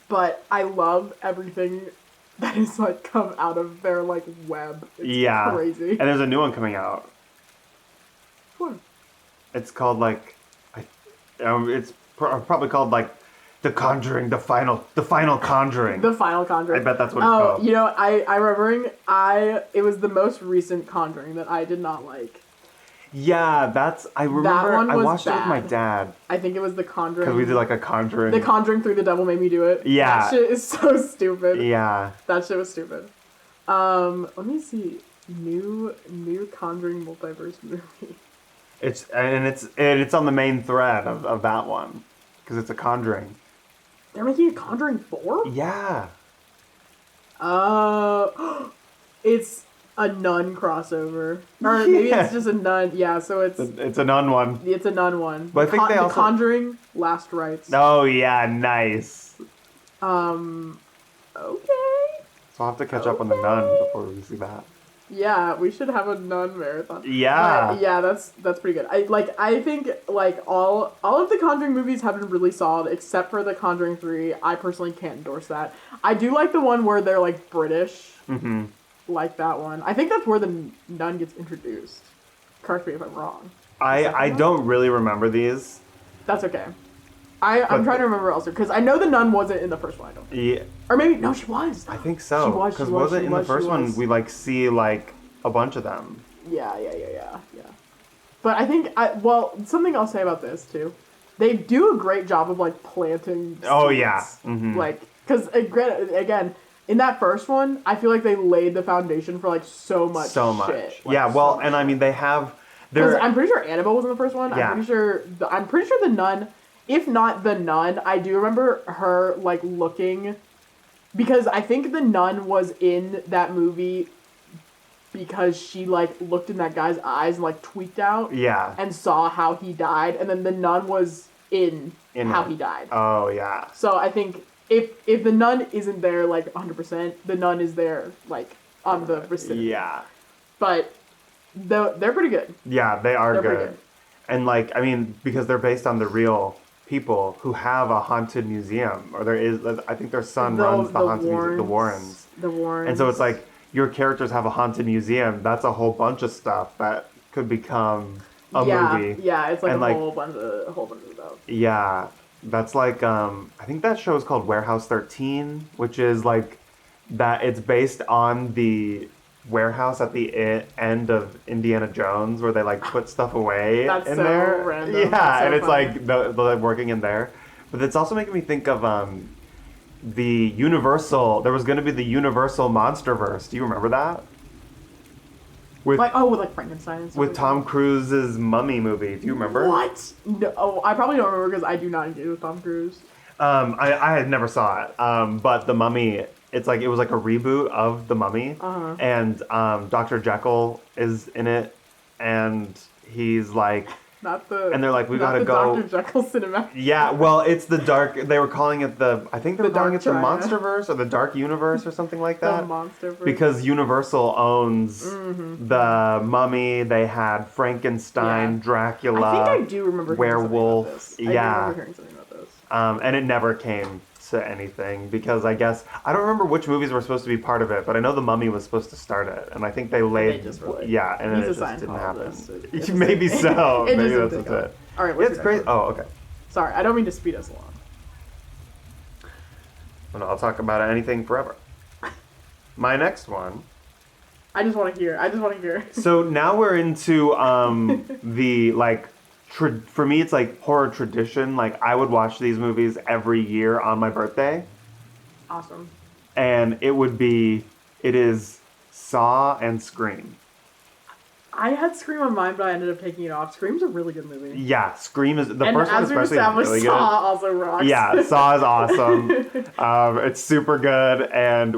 But I love everything that is like come out of their like web. It's yeah, crazy. And there's a new one coming out. What? It's called like, it's probably called like, The Conjuring, the final Conjuring. The final Conjuring. I bet that's what it's called. You know, I remembering it was the most recent Conjuring that I did not like. Yeah, I remember. one I was watched it with my bad. dad I think it was the Conjuring. because we did like a Conjuring. The Conjuring 3 The Devil Made Me Do It. Yeah. That shit is so stupid. Yeah. That shit was stupid. Let me see. New Conjuring multiverse movie. It's on the main thread of that one because it's a Conjuring. They're making a Conjuring 4? Yeah. It's a nun crossover. Or maybe Yeah. it's just a nun. Yeah, so it's It's a nun one. a nun one. But I think they The also- Conjuring Last Rites. Oh yeah, nice. Okay. So I'll have to catch up on the nun before we see that. Yeah, we should have a nun marathon. Yeah. But, yeah, that's pretty good. I think like all of the Conjuring movies have been really solid except for the Conjuring 3. I personally can't endorse that. I do like the one where they're like British. Mm-hmm. Like that one. I think that's where the nun gets introduced. Correct me if I'm wrong. I don't really remember these. That's okay. I'm trying to remember also because I know the nun wasn't in the first one. I don't think. Yeah, Or maybe no, she was. I think so. She was. Because She was. wasn't She in the was. first She one was. we like see like a bunch of them. Yeah. But I think something I'll say about this too, they do a great job of like planting. Oh, seeds. yeah. Mhm. Like because again in that first one, I feel like they laid the foundation for like so much. So much. Shit. Like, Yeah. so Well, much and I shit. mean they have. Because They're I'm pretty sure Annabelle was in the first one. Yeah. I'm pretty sure the nun. If not the nun, I do remember her like looking, because I think the nun was in that movie because she like looked in that guy's eyes and like tweaked out yeah. and saw how he died, and then the nun was in In how it. he died. Oh yeah. So I think if the nun isn't there like 100%, the nun is there like on the vicinity. Yeah. But they're pretty good. Yeah, they are They're good. pretty good. And like, I mean, because they're based on the real people who have a haunted museum, or there is, I think their son runs the haunted museum, the Warrens. The Warrens. And so it's like, your characters have a haunted museum. That's a whole bunch of stuff that could become a movie. Yeah, it's like And, a like- whole bunch of stuff. Yeah, that's like, I think that show is called Warehouse 13, which is like, that it's based on the warehouse at the end of Indiana Jones where they like put stuff away That's in so there. random. Yeah, That's so and it's funny. like the working in there. But it's also making me think of the Universal. There was going to be the Universal Monsterverse. Do you remember that? With With like Frankenstein and stuff. with like Tom Cruise's Mummy movie. Do you that. remember? What? No, I probably don't remember because I do not engage with Tom Cruise. I had never saw it, but The Mummy, it was like a reboot of The Mummy, Uh-huh. and Dr. Jekyll is in it, and he's like, Not the. And they're like, we not gotta the go. Dr. Jekyll cinematic. Yeah, well, it's the dark. They were calling it I think they were The calling Dark it the Triad. Monsterverse or the Dark Universe or something like The that. Monsterverse. Because Universal owns Mm-hmm. the Mummy. They had Frankenstein, Yeah. Dracula. I think I do remember hearing Werewolf, something about this. yeah. I do remember hearing something about this. And it never came to anything because I guess I don't remember which movies were supposed to be part of it, but I know the Mummy was supposed to start it, and I think they laid. They just were like, yeah, and he's it a just didn't happen. Scientologist. It just Maybe didn't- so. it Maybe just that's didn't just take it. off. All right, Yeah, what's it's your great. next one? Oh, okay. Sorry, I don't mean to speed us along. Well, I'll talk about anything forever. My next one. I just want to hear. So now we're into the like. For me, it's like horror tradition. Like I would watch these movies every year on my birthday, Awesome. and it is Saw and Scream. I had Scream on mine, but I ended up taking it off. Scream's a really good movie. Yeah, Scream is the And first one as we've especially is established, really Saw good. also rocks. Yeah, Saw is awesome. It's super good, and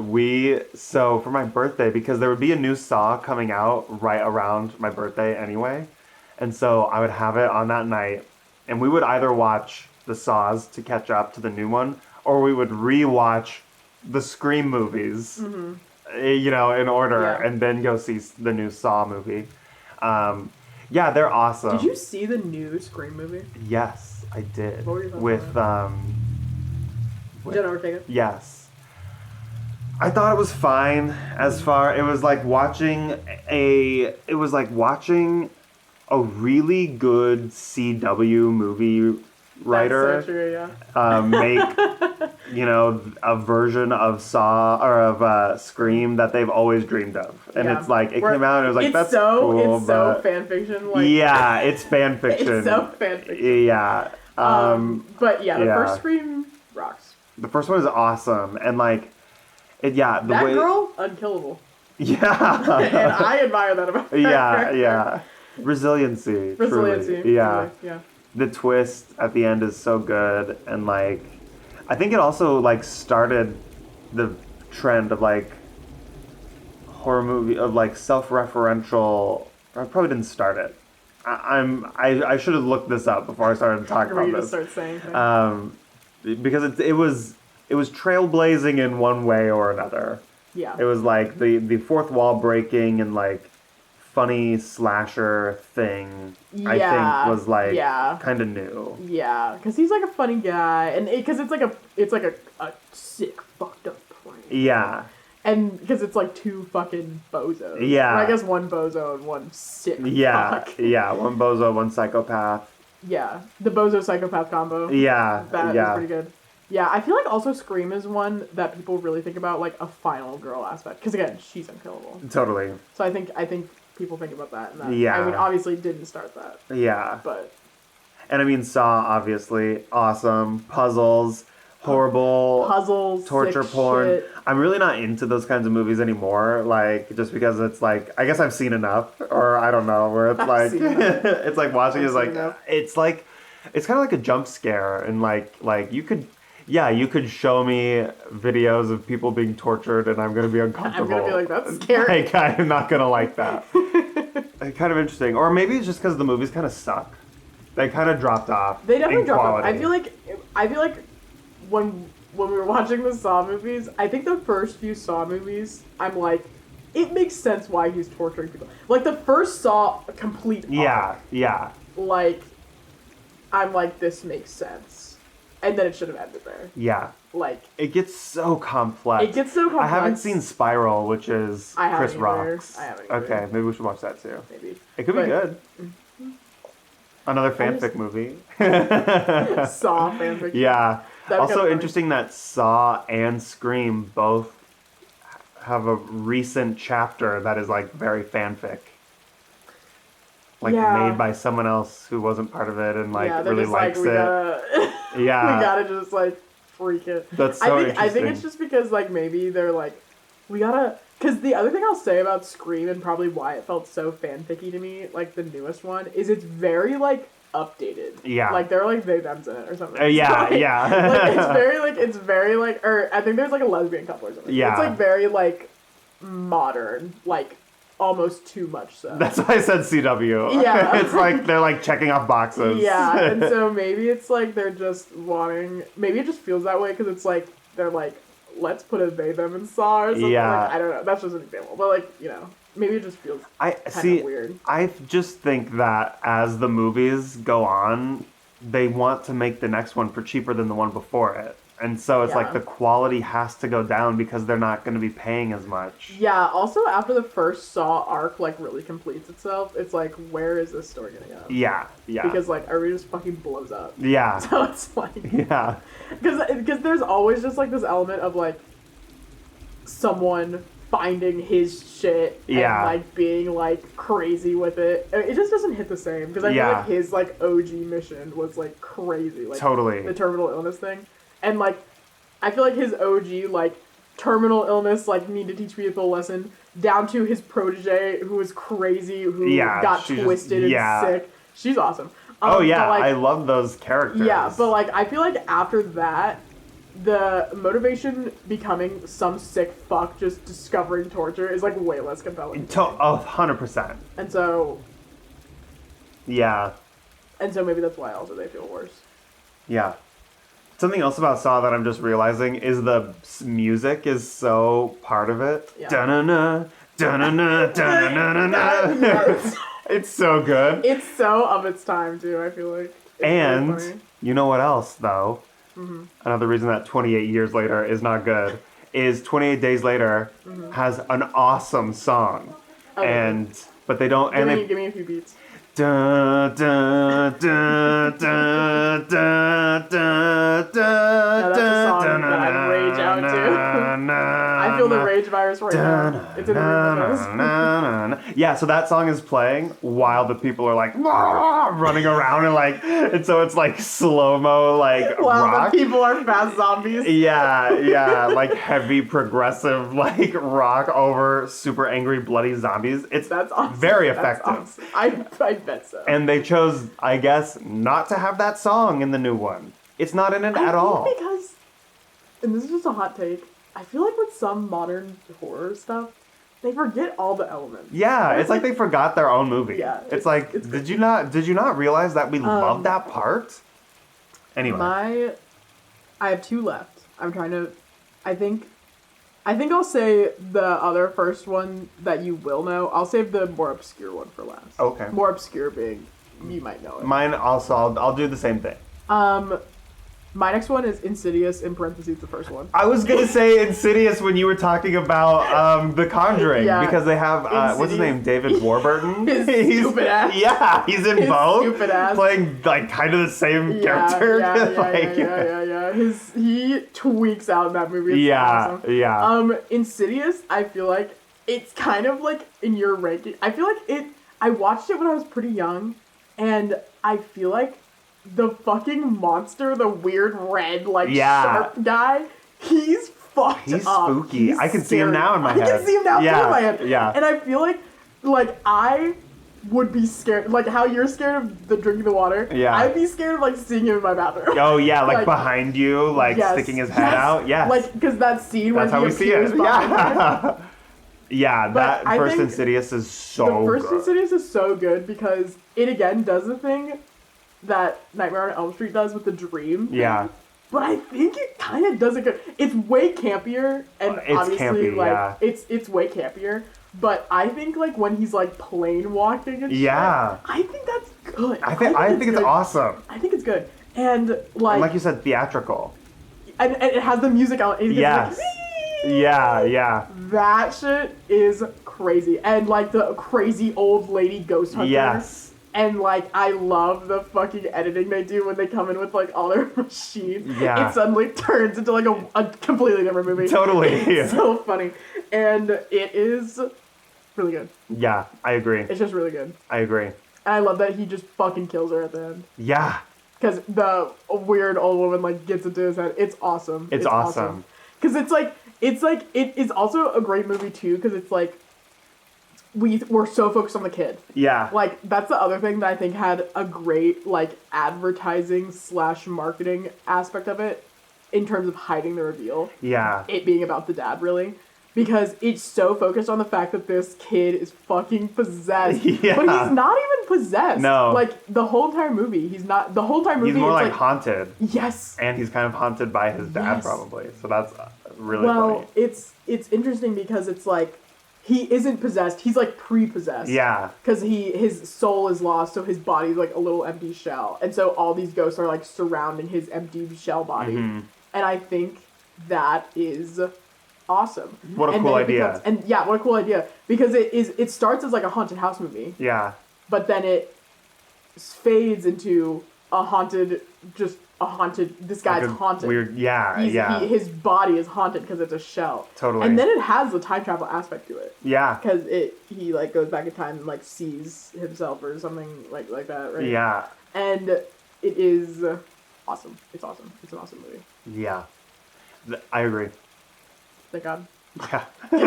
so for my birthday, because there would be a new Saw coming out right around my birthday anyway, and so I would have it on that night, and we would either watch the Saws to catch up to the new one, or we would rewatch the Scream movies, you know, in order, Yeah. and then go see the new Saw movie. Yeah, they're awesome. Did you see the new Scream movie? Yes, I did. What were your thoughts With Jenna Ortega? yes. I thought it was fine as far it was like watching a really good CW movie writer That's so true, yeah. make you know a version of Saw or of Scream that they've always dreamed of, and Yeah. it's like it Where came out and it was like it's that's so, cool, it's so but fan fiction. Like, yeah, it's fan fiction. It's so fan fiction. Yeah. But yeah, the yeah. first Scream rocks. The first one is awesome, and like, the That way, girl, unkillable. and yeah, I admire that about her. yeah, resiliency, Resiliency. truly. yeah. Really, yeah. The twist at the end is so good, and like, I think it also like started the trend of like horror movie of like self-referential. I probably didn't start it. I should have looked this up before I started talking Where you about just this. start saying things. Because it was trailblazing in one way or another. Yeah. It was like the fourth wall breaking and like funny slasher thing. I Yeah, think was like yeah. kind of new. Yeah, because he's like a funny guy, and because it's like a sick fucked up prank. Yeah, And because it's like two fucking bozos. Yeah. Or I guess one bozo and one sick yeah, fuck. yeah. One bozo, one psychopath. Yeah, the bozo psychopath combo. Yeah, That is yeah, pretty good. Yeah, I feel like also Scream is one that people really think about like a final girl aspect. Because again, she's unkillable. totally. So I think people think about that. And that Yeah. I mean, obviously didn't start that, Yeah, but and I mean Saw, obviously awesome. Puzzles, horrible. puzzles, Torture sick porn. shit. I'm really not into those kinds of movies anymore. Like just because it's like I guess I've seen enough, or I don't know, where it's I've like seen enough. it's like watching I've is like seen enough. it's kind of like a jump scare, and like you could show me videos of people being tortured, and I'm gonna be I'm uncomfortable. gonna be like, that's scary. Like I'm not gonna like that. Kind of interesting, or maybe it's just because the movies kind of suck. They kind of dropped off. They definitely in dropped off. quality. I feel like when we were watching the Saw movies, I think the first few Saw movies, I'm like, it makes sense why he's torturing people. Like the first Saw, complete. Yeah, yeah. Like, I'm like, this makes sense, and then it should have ended there. Yeah. Like, It gets so complex. it gets so complex. I haven't seen Spiral, which is I haven't Chris either. Rock's. I haven't either. Okay, maybe we should watch that too. Maybe It could be But- good. Another fanfic just- movie. Saw fanfiction. Yeah. That'd be kinda Also funny. interesting that Saw and Scream both have a recent chapter that is like very fanfic. Like Yeah. made by someone else who wasn't part of it and like yeah, they're really just like, likes we it. gotta, Yeah. we gotta just like freak it. That's so I think interesting. it's just because like maybe they're like, we gotta. Because the other thing I'll say about Scream and probably why it felt so fanficky to me, like the newest one, is it's very like updated. Yeah. Like there are like they thems in it or something. Yeah, So, yeah. like it's very like, or I think there's like a lesbian couple or something. Yeah. It's like very like modern, like almost too much so. That's why I said CW. Yeah. It's like they're like checking off boxes. Yeah, and so maybe it's like they're just wanting. Maybe it just feels that way because it's like they're like, let's put a they them in Saw or something. Yeah. Like, I don't know. That's just an example, but like maybe it just feels I kind see. of weird. I just think that as the movies go on, they want to make the next one for cheaper than the one before it. And so it's like Yeah. the quality has to go down because they're not going to be paying as much. Yeah. Also, after the first Saw arc like really completes itself, it's like, where is this story gonna go? Yeah, yeah. Because like everybody just fucking blows up. yeah. So it's like, Yeah. because there's always just like this element of like someone finding his shit and Yeah. like being like crazy with it. It just doesn't hit the same because I feel Yeah. like his like OG mission was like crazy, like Totally. the terminal illness thing, and like I feel like his OG like terminal illness like need to teach people a lesson down to his protege who was crazy who Yeah, got she just- twisted yeah. and sick. She's awesome. Oh yeah, but, like, I love those characters. yeah, but like I feel like after that, the motivation becoming some sick fuck just discovering torture is like way less compelling. 100%. And so Yeah. maybe that's why also they feel worse. Yeah. Something else about Saw that I'm just realizing is the music is so part of it. Yeah. Da-na-na, da-na-na, da-na-na-na-na. Yes. It's so good. It's so of its time too, I feel like. It's really And funny. you know what else, though? Another reason that 28 years later is not good is 28 Days Later has an awesome song. Okay. But they don't... Give me a few beats. Da, da, da, da, da, da, da, that's a song that I'd rage out to. I feel the rage virus right now. It's in the room. Yeah, so that song is playing while the people are like running around and so it's like slow-mo like While rock. the people are fast zombies. Yeah, like heavy progressive like rock over super angry bloody zombies. It's That's awesome. very That's effective. awesome. I bet so. And they chose, I guess, not to have that song in the new one. It's not in it at all. Because, and this is just a hot take, I feel like with some modern horror stuff, they forget all the elements. Yeah, it's like they forgot their own movie. Yeah, It's like, it's did you not realize that we love that part? Anyway. I have two left. I'm trying to, I think I'll say the other first one that you will know. I'll save the more obscure one for last. Okay. More obscure being, you might know it. Mine also, I'll do the same thing. My next one is Insidious, in parentheses, the first one. I was gonna say Insidious when you were talking about The Conjuring Yeah. because they have what's his Insidious. name, David Warburton. His stupid ass. Yeah, he's in His both, stupid ass. playing like kind of the same character. Yeah. He tweaks out in that movie. It's Yeah, awesome. yeah. Insidious, I feel like it's kind of like in your ranking. I feel like I watched it when I was pretty young, and I feel like the fucking monster, the weird red like Yeah. sharp guy, he's fucked He's up. spooky. He's I can see him scary. now in my I head. can see him now Yeah, too in my head. yeah. And I feel like I would be scared, like how you're scared of the drinking the water. Yeah. I'd be scared of like seeing him in my bathroom. Oh yeah, like, Like, behind you, like Yes, sticking his head yes. out. Yeah, Like, because that scene that's how when we he see it. appears behind her. Yeah, yeah. That I first think Insidious is The so first good. Insidious is so good because it again does the thing that Nightmare on Elm Street does with the dream. Yeah, But I think it kind of does it good. It's way campier, and It's obviously, campy, like yeah. it's way campier. But I think like when he's like plane walking and Yeah. shit, I think that's good. I think it's good. awesome. I think it's good, and like And like you said, theatrical. and it has the music on. It gets Yes. like, Yeah. that shit is crazy, and like the crazy old lady ghost hunter. Yes. And like I love the fucking editing they do when they come in with like all their machines. Yeah. It suddenly turns into like a completely different movie. Totally. It's so funny. And it is really good. Yeah, I agree. It's just really good. I agree. And I love that he just fucking kills her at the end. Yeah. Because the weird old woman like gets into his head. It's awesome. It's awesome. Because it is also a great movie too. Because it's like we're so focused on the kid. Yeah. Like that's the other thing that I think had a great like advertising / marketing aspect of it, in terms of hiding the reveal. Yeah. It being about the dad really. because it's so focused on the fact that this kid is fucking possessed. Yeah. But he's not even possessed. No. Like, the whole entire movie, he's not. The whole entire movie, He's more it's like haunted. Yes. And he's kind of haunted by his dad, Yes. probably. So that's really Well, funny. it's interesting because it's like, he isn't possessed. He's like pre-possessed. Yeah. Because his soul is lost, so his body's like a little empty shell, and so all these ghosts are like surrounding his empty shell body, Mm-hmm. and I think that is awesome. What a And cool then it idea. becomes, what a cool idea, because it starts as like a haunted house movie, Yeah. but then it fades into this guy's Like a haunted. Weird. Yeah. Yeah. His body is haunted because it's a shell. Totally. And then it has the time travel aspect to it. Yeah. Because he like goes back in time and like sees himself or something like that, right? Yeah. And it is awesome. It's awesome. It's an awesome movie. Yeah. I agree. Thank God. Yeah. 'Cause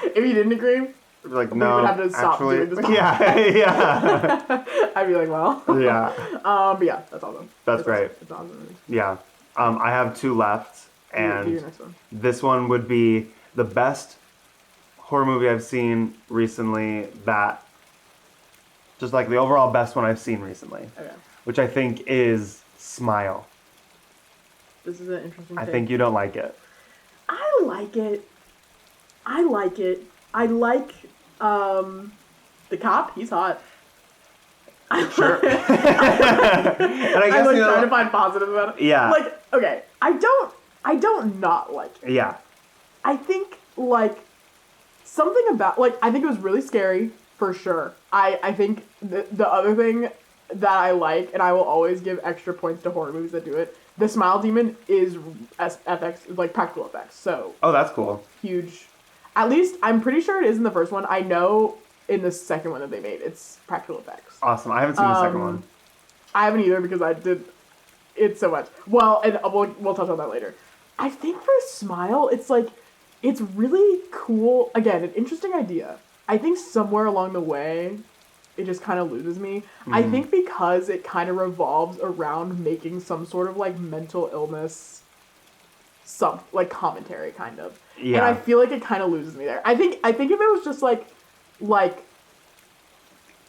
if you didn't agree, Like, we no. would have to stop actually, doing this. Yeah. Yeah. I'd be like, well. Yeah. But yeah, that's awesome. That's It's great. Awesome. It's an awesome movie. Yeah. I have two left, Do your and next one. this one would be the best horror movie I've seen recently. That just like the overall best one I've seen recently, Okay. which I think is Smile. This is an interesting I take. think you don't like it. I like it. I like the cop. He's hot. Sure. And I I guess like you know, trying to find positive about it. Yeah. Like, okay, I don't not like it. yeah. I think like something about like I think it was really scary for sure. I think the other thing that I like, and I will always give extra points to horror movies that do it. The Smile Demon is FX, like practical effects, so Oh, that's cool. huge. At least I'm pretty sure it is in the first one. I know in the second one that they made, it's practical effects. Awesome. I haven't seen the second one. I haven't either because I did it so much. Well, and we'll touch on that later. I think for Smile, it's like, it's really cool. Again, an interesting idea. I think somewhere along the way, it just kind of loses me. I think because it kind of revolves around making some sort of like mental illness, some like commentary kind of. Yeah. And I feel like it kind of loses me there. I think if it was just like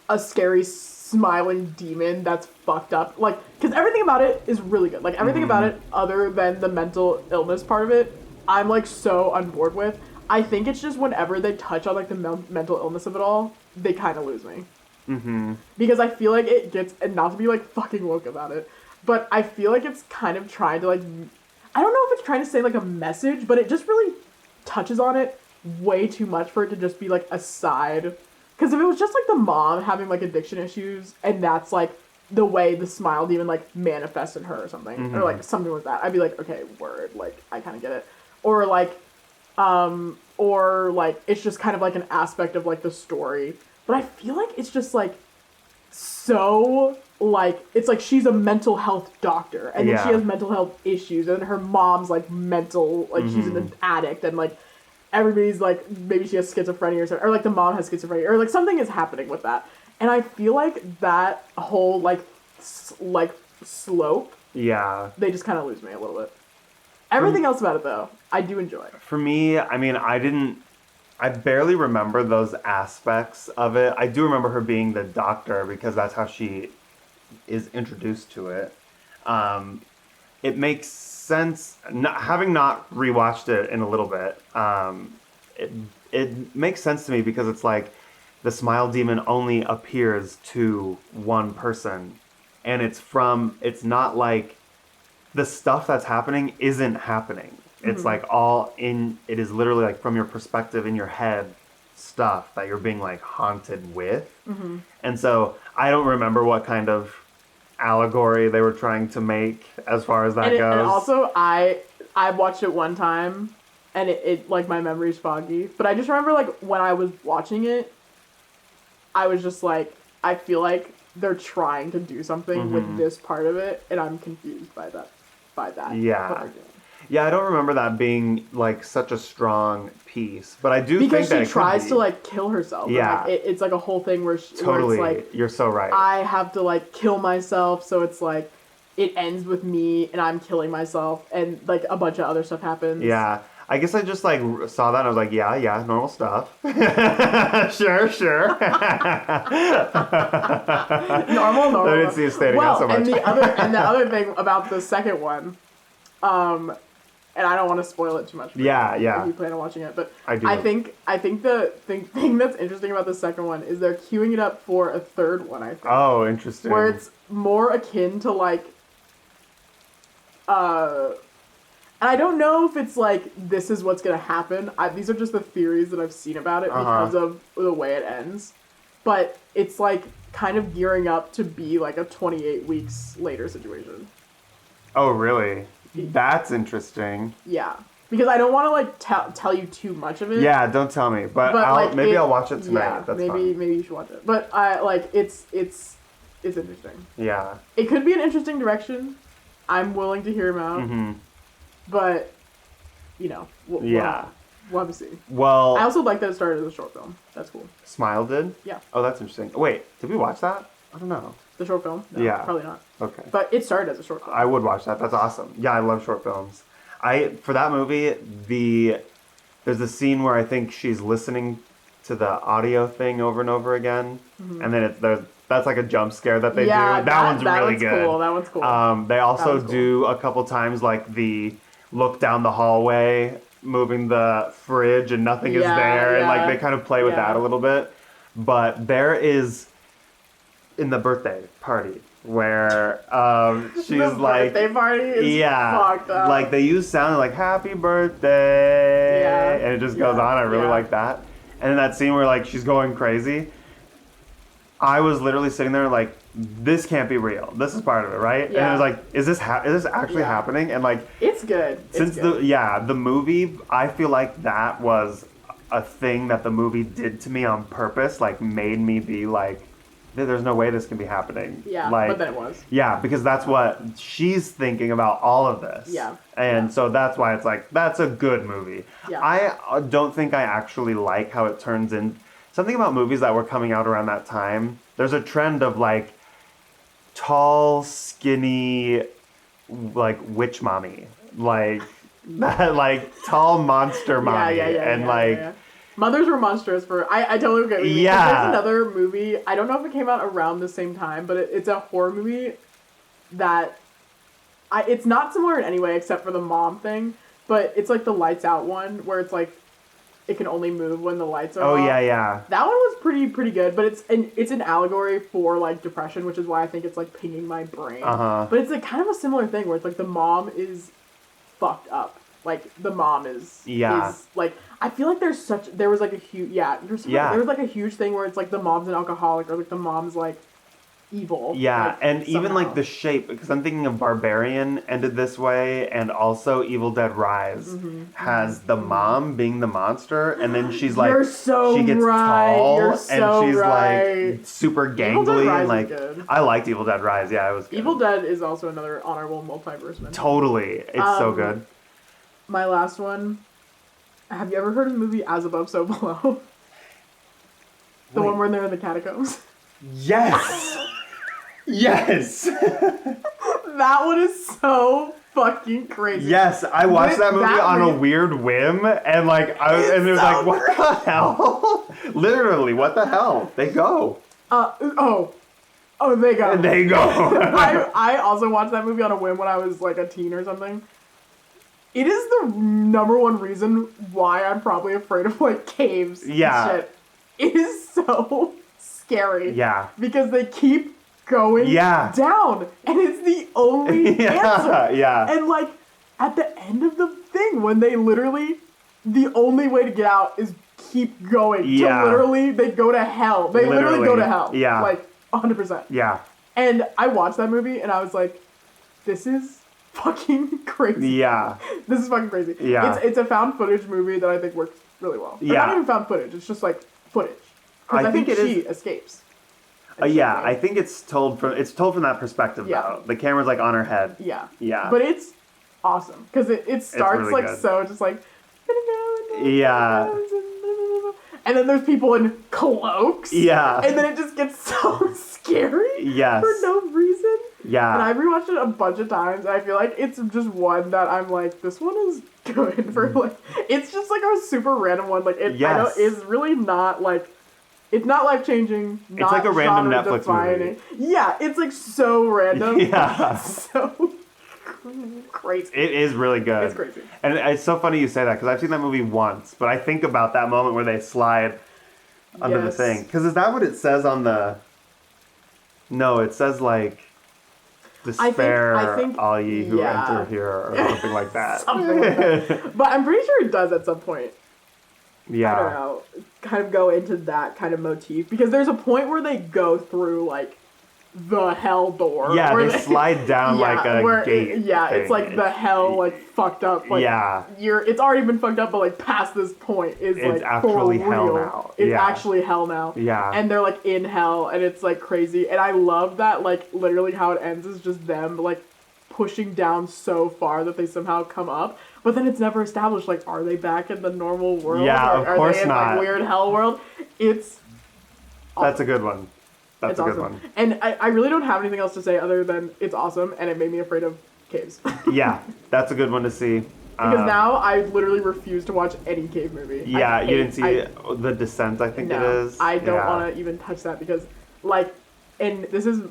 a scary smiling demon that's fucked up, like, because everything about it is really good. Like everything about it, other than the mental illness part of it, I'm like so on board with. I think it's just whenever they touch on like the mental illness of it all, they kind of lose me. Mm-hmm. Because I feel like it gets, and not to be like fucking woke about it, but I feel like it's kind of trying to like, I don't know if it's trying to say like a message, but it just really touches on it way too much for it to just be like a side. Because if it was just like the mom having like addiction issues, and that's like the way the Smile Demon like manifests in her or something, or like something like that, I'd be like, okay, word, like I kind of get it. Or like it's just kind of like an aspect of like the story. But I feel like it's just like so like it's like she's a mental health doctor, and then she Yeah. has mental health issues, and her mom's like mental, like she's an addict, and like everybody's like maybe she has schizophrenia or something, or like the mom has schizophrenia, or like something is happening with that. And I feel like that whole like slope, Yeah. they just kind of lose me a little bit. Everything else about it though, I do enjoy. For me, I mean, I barely remember those aspects of it. I do remember her being the doctor because that's how she is introduced to it. It makes sense, having not rewatched it in a little bit, it makes sense to me because it's like the Smile Demon only appears to one person. And it's not like the stuff that's happening isn't happening. It's like it is literally like from your perspective in your head stuff that you're being like haunted with. And so I don't remember what kind of allegory they were trying to make as far as that And goes. also, I watched it one time, and it like my memory's foggy. But I just remember like when I was watching it, I was just like, I feel like they're trying to do something with this part of it, and I'm confused by that. Yeah. what they're doing. Yeah, I don't remember that being like such a strong piece, but I do Because think that she it could tries be. to like kill herself. and, Yeah. like, it's like a whole thing where Totally, where it's like, you're so right. I have to like kill myself, so it's like it ends with me and I'm killing myself, and like a bunch of other stuff happens. Yeah, I guess I just like saw that and I was like, yeah, normal stuff. Sure. Normal. I didn't see it standing out so much. And the other thing about the second one, and I don't want to spoil it too much. Yeah. If you plan on watching it, but I do. I think the thing that's interesting about the second one is they're queuing it up for a third one. I think. Oh, interesting. Where it's more akin to like, and I don't know if it's like this is what's gonna happen. These are just the theories that I've seen about it because of the way it ends, but it's like kind of gearing up to be like a 28 weeks later situation. Oh, really? That's interesting. Yeah, because I don't want to like tell you too much of it. Yeah, don't tell me. But I'll watch it tonight. Yeah, That's maybe fine. you should watch it. But I like it's interesting. Yeah. It could be an interesting direction. I'm willing to hear him out. Mm-hmm. But we'll have to see. Well, I also like that it started as a short film. That's cool. Smile did? Yeah. Oh, that's interesting. Wait, did we watch that? I don't know. The short film? No, Yeah. Probably not. Okay. But it started as a short film. I would watch that. That's awesome. Yeah, I love short films. For that movie, there's a scene where I think she's listening to the audio thing over and over again, and then that's like a jump scare that they do. That one's really good. Cool. That one's cool. They also cool. do a couple times like the look down the hallway, moving the fridge and nothing is there, and like they kind of play with that a little bit. But there is in the birthday party where she's the like birthday party is fucked up. like they use sound like happy birthday and it just goes on. I really like that. And in that scene where like she's going crazy, I was literally sitting there like, this can't be real. This is part of it, right? And I was like, is this actually happening? And like, it's good. The movie, I feel like that was a thing that the movie did to me on purpose, like made me be like, there's no way this can be happening. Yeah, like, but then it was. Yeah, because that's what she's thinking about all of this. Yeah. And so that's why it's like, that's a good movie. Yeah. I don't think I actually like how it turns in. Something about movies that were coming out around that time, there's a trend of like tall, skinny, like witch mommy. Like that, like tall monster mommy. Yeah. Mothers were monstrous I totally get what you mean. Yeah. There's another movie, I don't know if it came out around the same time, but it's a horror movie that it's not similar in any way except for the mom thing, but it's like the Lights Out one where it's like it can only move when the lights are off. Oh yeah. That one was pretty good, but it's an allegory for like depression, which is why I think it's like pinging my brain. But it's like kind of a similar thing where it's like the mom is fucked up. Like the mom is like, I feel like there was like a huge there was like a huge thing where it's like the mom's an alcoholic or like the mom's like evil. Yeah, like, and somehow. even like the shape, because I'm thinking of Barbarian ended this way, and also Evil Dead Rise has the mom being the monster, and then she's like, she gets tall, and she's like super gangly, and like I liked Evil Dead Rise. Yeah, it was good. Evil Dead is also another honorable multiverse mention. Totally, it's so good. My last one. Have you ever heard of the movie As Above, So Below? The one where they're in the catacombs. Yes. Yes. That one is so fucking crazy. Yes, I watched that movie on a weird whim, and like it was like, what the hell? Literally, what the hell? They go. Oh, they go. They go. I also watched that movie on a whim when I was like a teen or something. It is the number one reason why I'm probably afraid of like caves. Yeah. And shit. It is so scary. Yeah. Because they keep going down, and it's the only answer. Yeah. And like at the end of the thing, when they literally, the only way to get out is keep going. Yeah. To literally, they go to hell. They literally go to hell. Yeah. Like 100%. Yeah. And I watched that movie, and I was like, this is fucking crazy. Yeah. This is fucking crazy. Yeah. It's a found footage movie that I think works really well. But not even found footage. It's just like footage. Because I think she escapes. I think it's told from that perspective though. The camera's like on her head. Yeah. Yeah. But it's awesome because it starts really like good. so just like Yeah. and then there's people in cloaks. Yeah. And then it just gets so scary. Yes. For no reason. Yeah. And I've rewatched it a bunch of times. I feel like it's just one that I'm like, this one is good for like. It's just like a super random one. Like it, I Yes. know, is really not like. It's not life changing. Not like a random Netflix defining. Yeah, it's like so random. Yeah. So crazy. It is really good. It's crazy. And it's so funny you say that because I've seen that movie once, but I think about that moment where they slide under the Yes. thing. Because is that what it says on the? No, it says like, despair, I think all ye who yeah. enter here, or something like that. Something like that. But I'm pretty sure it does at some point. Yeah. I don't know, kind of go into that kind of motif because there's a point where they go through like the hell door. Yeah, where they slide down like a gate. It's like thing. the hell like fucked up. Like, Yeah. it's already been fucked up, but like past this point is It's like actually for hell real. now. It's Yeah. actually hell now. Yeah. And they're like in hell, and it's like crazy. And I love that like literally how it ends is just them like pushing down so far that they somehow come up. But then it's never established, like, are they back in the normal world? Yeah, or of are course they in not. like weird hell world? It's That's a good one. That's it's a good awesome. one. And I really don't have anything else to say other than it's awesome and it made me afraid of caves. Yeah, that's a good one to see. Because now I literally refuse to watch any cave movie. Yeah, I you hate- didn't see The Descent, I think it No, is. I don't Yeah. want to even touch that because, like, and this is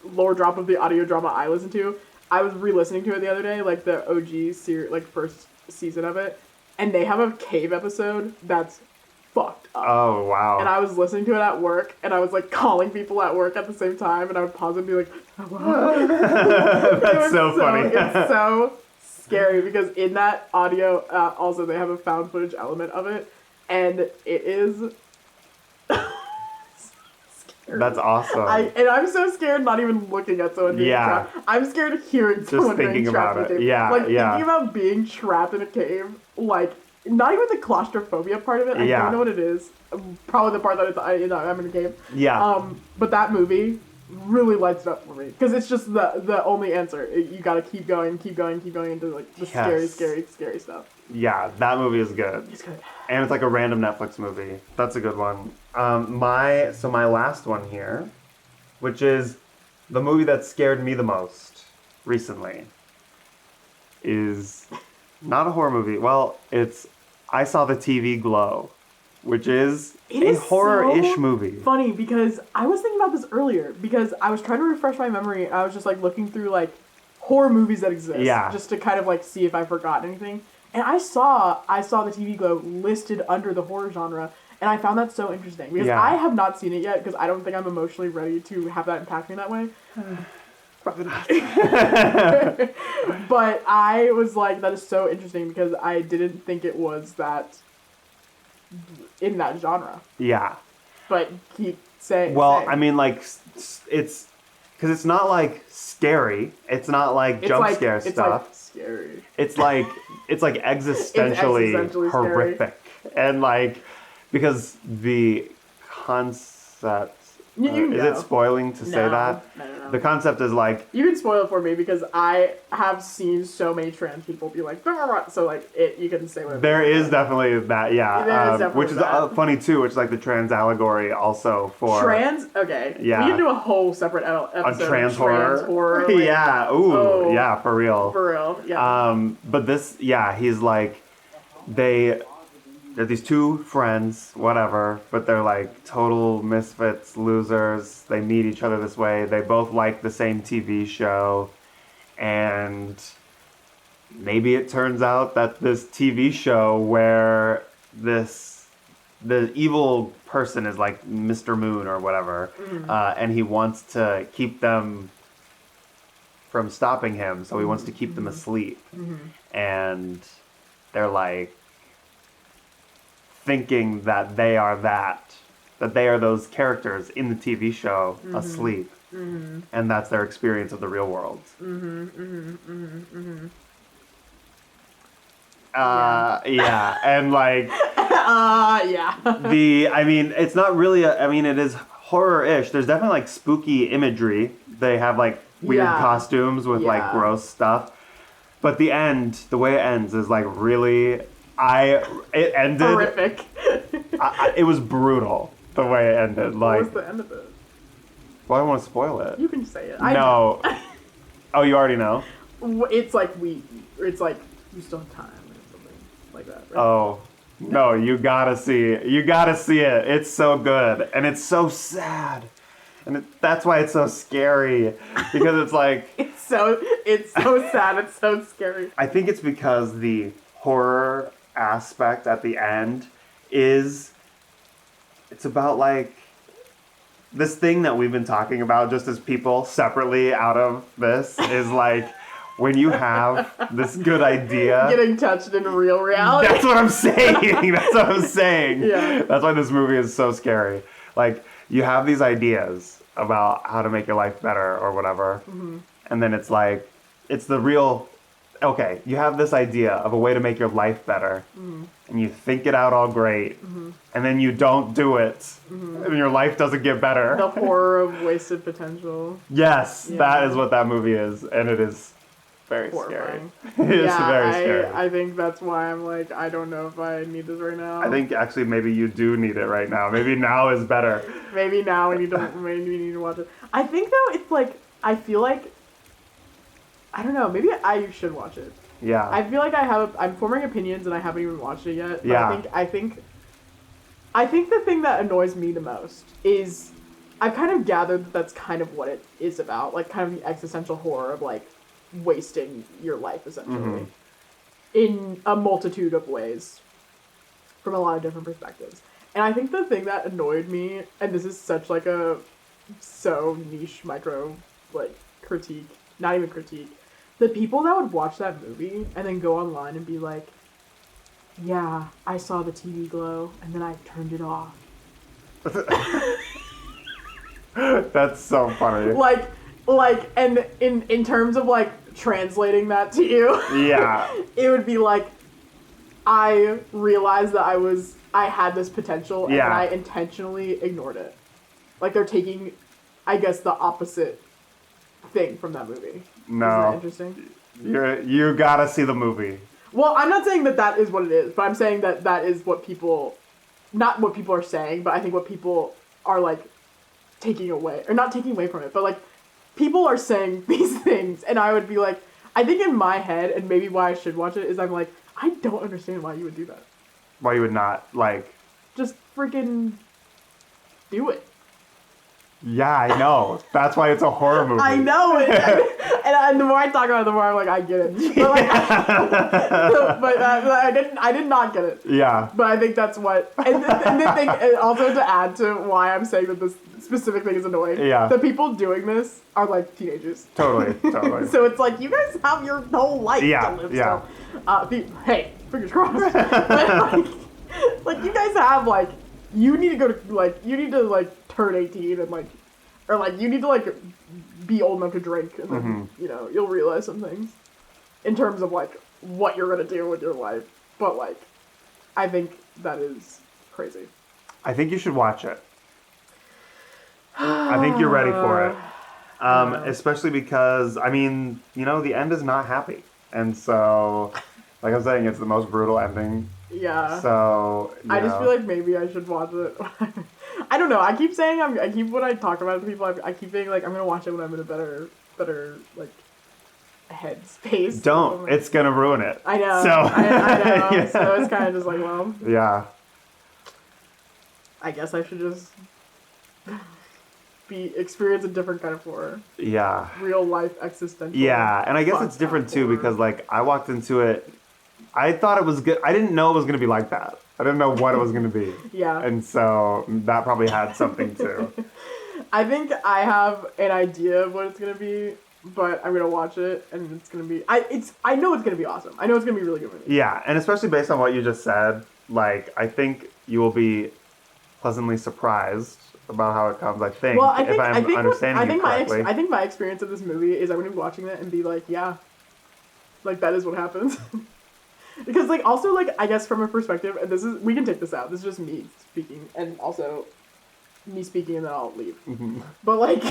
lower drop of the audio drama I listen to. I was re-listening to it the other day, like the OG like first season of it, and they have a cave episode that's fucked up. Oh, wow. And I was listening to it at work, and I was like calling people at work at the same time, and I would pause and be like, "Hello." That's so funny. It's so scary because in that audio, also they have a found footage element of it, and it is. Scary. That's awesome. I'm so scared not even looking at someone being Yeah. trapped. I'm scared of hearing someone being thinking trapped about in a it. cave. Yeah, like yeah. thinking about being trapped in a cave, like not even the claustrophobia part of it. I Yeah. don't know what it is. Probably the part that I'm in a cave. Yeah. But that movie really lights it up for me because it's just the only answer. You got to keep going into like the Yes. scary stuff. Yeah, that movie is good. It's good. And it's like a random Netflix movie. That's a good one. My last one here, which is the movie that scared me the most recently, is not a horror movie. Well, I saw the TV Glow, which is It a is horror-ish so movie. Funny because I was thinking about this earlier because I was trying to refresh my memory. I was just like looking through like horror movies that exist, Yeah. just to kind of like see if I forgot anything. And I saw the TV Glow listed under the horror genre, and I found that so interesting because Yeah. I have not seen it yet because I don't think I'm emotionally ready to have that impact me that way. Probably not. But I was like, that is so interesting because I didn't think it was that in that genre. Yeah. But keep saying. Well, saying. I mean, like, it's because it's not like scary. It's not like It's jump like, scare it's stuff. like scary. It's like existentially existentially horrific, and like because the concept. You is know. it spoiling to say No. that? No. The concept is like You can spoil it for me because I have seen so many trans people be like, "Blah, blah, blah." So like you can say whatever. there you is want. definitely that, yeah. There is definitely which is that. funny too, which is like the trans allegory also for Trans. Okay. Yeah. We can do a whole separate a episode trans of horror. trans horror. like, Yeah. Ooh. Oh. Yeah. For real. For real. Yeah. But this, yeah, he's like, they're these two friends, whatever, but they're like total misfits, losers. They meet each other this way. They both like the same TV show. And maybe it turns out that this TV show where the evil person is like Mr. Moon or whatever, and he wants to keep them from stopping him, so he wants to keep them asleep. And they're like thinking that they are that they are those characters in the TV show asleep. And that's their experience of the real world. Yeah, and like Yeah. I mean, it's not really it is horror-ish. There's definitely like spooky imagery. They have like weird Yeah. costumes with like Yeah. gross stuff. But the way it ends is like really, it ended, Horrific. it was brutal the way it ended. What was Like, the end of it? Well, I don't want to spoil it. You can say it. No. Oh, you already know? It's like it's like you still have time or something like that. Right? Oh. No, you gotta see it. You gotta see it. It's so good. And it's so sad. And that's why it's so scary. Because it's like... It's so sad. It's so scary. I think it's because the horror aspect at the end is... It's about like... This thing that we've been talking about just as people separately out of this is like... When you have this good idea... Getting touched in real reality. That's what I'm saying. That's what I'm saying. Yeah. That's why this movie is so scary. Like, you have these ideas about how to make your life better or whatever. Mm-hmm. And then it's like, it's the real... Okay, you have this idea of a way to make your life better. Mm-hmm. And you think it out all great. Mm-hmm. And then you don't do it. Mm-hmm. And your life doesn't get better. The horror of wasted potential. Yes, yeah. That is what that movie is. And it is... Very horrifying. Scary. It's very scary. I think that's why I'm like, I don't know if I need this right now. I think actually maybe you do need it right now. Maybe now is better. Maybe now we need to watch it. I think though it's like I feel like I don't know. Maybe I should watch it. Yeah. I feel like I'm forming opinions and I haven't even watched it yet. But yeah. I think the thing that annoys me the most is I've kind of gathered that that's kind of what it is about, like kind of the existential horror of like wasting your life essentially in a multitude of ways from a lot of different perspectives. And I think the thing that annoyed me, and this is such like a so niche micro like critique, not even critique, the people that would watch that movie and then go online and be like, yeah, I saw the TV glow and then I turned it off. That's so funny. Like, and in terms of like translating that to you, yeah, it would be like, I realized that I had this potential and I intentionally ignored it. Like they're taking, I guess, the opposite thing from that movie. No, isn't that interesting? You gotta see the movie. Well, I'm not saying that is what it is, but I'm saying that is what people, not what people are saying, but I think what people are like taking away, or not taking away from it, but like people are saying these things, and I would be like, I think in my head, and maybe why I should watch it, is I'm like, I don't understand why you would do that. Why you would not, like... Just freaking do it. Yeah, I know. That's why it's a horror movie. I know it. and the more I talk about it, the more I'm like, I get it. But, like, I did not get it. Yeah. But I think that's what... And the thing, and also to add to why I'm saying that this specific thing is annoying, the people doing this are like teenagers. Totally. So it's like, you guys have your whole life to live. Yeah. So, hey, fingers crossed. But like, you guys have like, you need to go to like turn 18 and like, or like you need to like be old enough to drink, and then you'll realize some things in terms of like what you're gonna do with your life. But like, I think that is crazy. I think you should watch it. I think you're ready for it. Especially because, I mean, the end is not happy. And so, like I'm saying, it's the most brutal ending. Yeah. So, I just feel like maybe I should watch it. I don't know. I keep saying, when I talk about it to people, I keep being like, I'm going to watch it when I'm in a better, like, headspace. Don't. It's going to ruin it. I know. So, I know. Yeah. So it's kind of just like, well. Yeah. I guess I should just experience a different kind of horror. Yeah. Real life existential. Yeah, and I guess it's different too because like I walked into it, I thought it was good. I didn't know it was gonna be like that. I didn't know what it was gonna be. Yeah. And so that probably had something too. I think I have an idea of what it's gonna be, but I'm gonna watch it and it's gonna be. I know it's gonna be awesome. I know it's gonna be a really good movie. Yeah, and especially based on what you just said, like I think you will be pleasantly surprised about how it comes. I think. Well, if I'm understanding you correctly. I think my experience of this movie is I'm gonna be watching it and be like, yeah, like that is what happens. Because like also like I guess from a perspective, and we can take this out. This is just me speaking, and also me speaking, and then I'll leave. Mm-hmm. But like,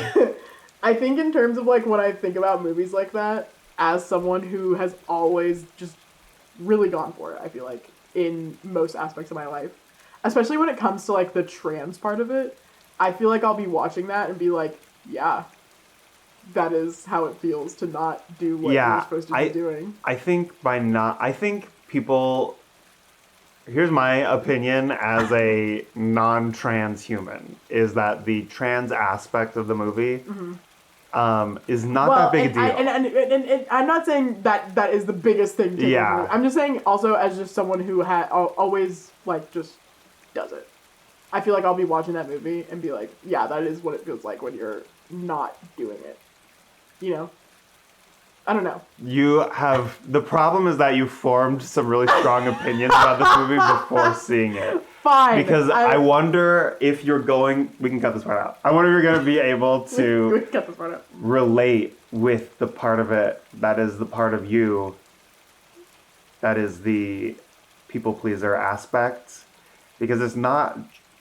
I think in terms of like when I think about movies like that, as someone who has always just really gone for it, I feel like in most aspects of my life, especially when it comes to like the trans part of it, I feel like I'll be watching that and be like, yeah, that is how it feels to not do what you're supposed to be doing. I think people. Here's my opinion as a non-trans human: is that the trans aspect of the movie is not that big a deal. And I'm not saying that is the biggest thing. To the movie. I'm just saying also as just someone who always like just does it. I feel like I'll be watching that movie and be like, yeah, that is what it feels like when you're not doing it. You know? I don't know. The problem is that you formed some really strong opinions about this movie before seeing it. Fine. Because I wonder if you're going, we can cut this part out. I wonder if you're going to be able to cut this part out. Relate with the part of it that is the part of you that is the people pleaser aspect. Because it's not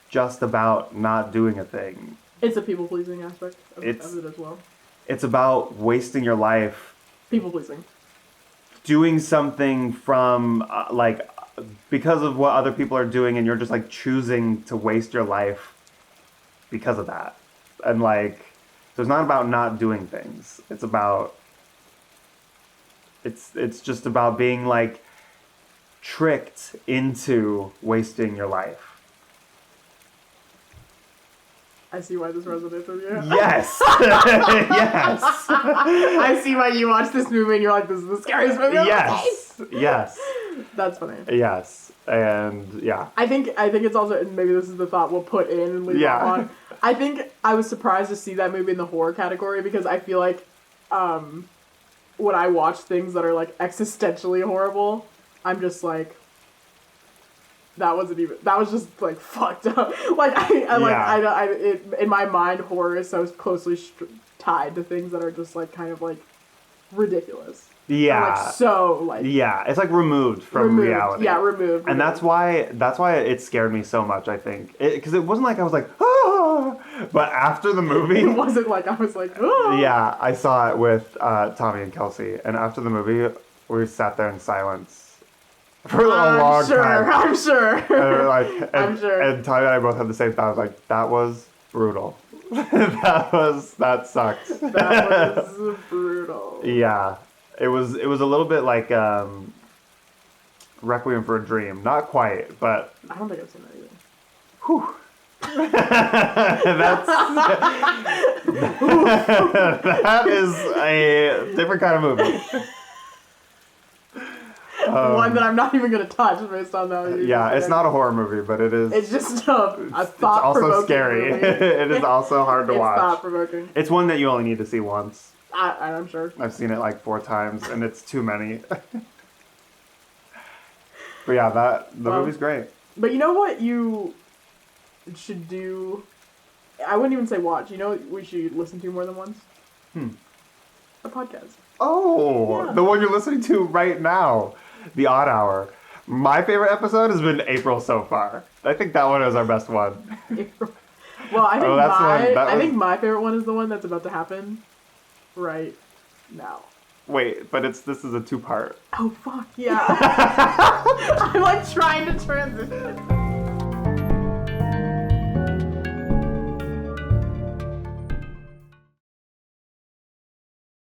just about not doing a thing. It's a people pleasing aspect of it as well. It's about wasting your life. People pleasing. Doing something from because of what other people are doing, and you're just like choosing to waste your life because of that. And like, so it's not about not doing things. It's about. It's just about being like tricked into wasting your life. I see why this resonates with you. Yes. Yes. I see why you watch this movie and you're like, this is the scariest movie ever. Yes. Yes. That's funny. Yes. And yeah. I think it's also, and maybe this is the thought we'll put in and leave off on. I think I was surprised to see that movie in the horror category because I feel like when I watch things that are like existentially horrible, I'm just like, that was just like fucked up. Like in my mind, horror is so closely tied to things that are just like kind of like ridiculous. Yeah. Or, like, so like. Yeah, it's like removed from reality. Yeah, removed. And that's why it scared me so much. I think because it wasn't like I was like ah, but after the movie, it wasn't like I was like ah. Yeah, I saw it with Tommy and Kelsey, and after the movie, we sat there in silence. For a long time. I'm sure. I'm sure. And Tommy and I both had the same thought. I was like, that was brutal. that sucked. That was brutal. Yeah. It was a little bit like Requiem for a Dream. Not quite, but I don't think I've seen that either. Whew. That is a different kind of movie. One that I'm not even going to touch based on that. Yeah, it's not a horror movie, but it is. It's just a thought-provoking It's also scary. movie. It is also hard to watch. It's thought-provoking. It's one that you only need to see once. I'm sure. I've seen it like 4 times, and it's too many. But yeah, the movie's great. But you know what you should do? I wouldn't even say watch. You know what we should listen to more than once? A podcast. Oh, yeah. The one you're listening to right now. The Odd Hour. My favorite episode has been April so far. I think that one is our best one. April. Well, I think I think my favorite one is the one that's about to happen right now. Wait, but this is a 2-part. Oh fuck yeah! I'm like trying to transition.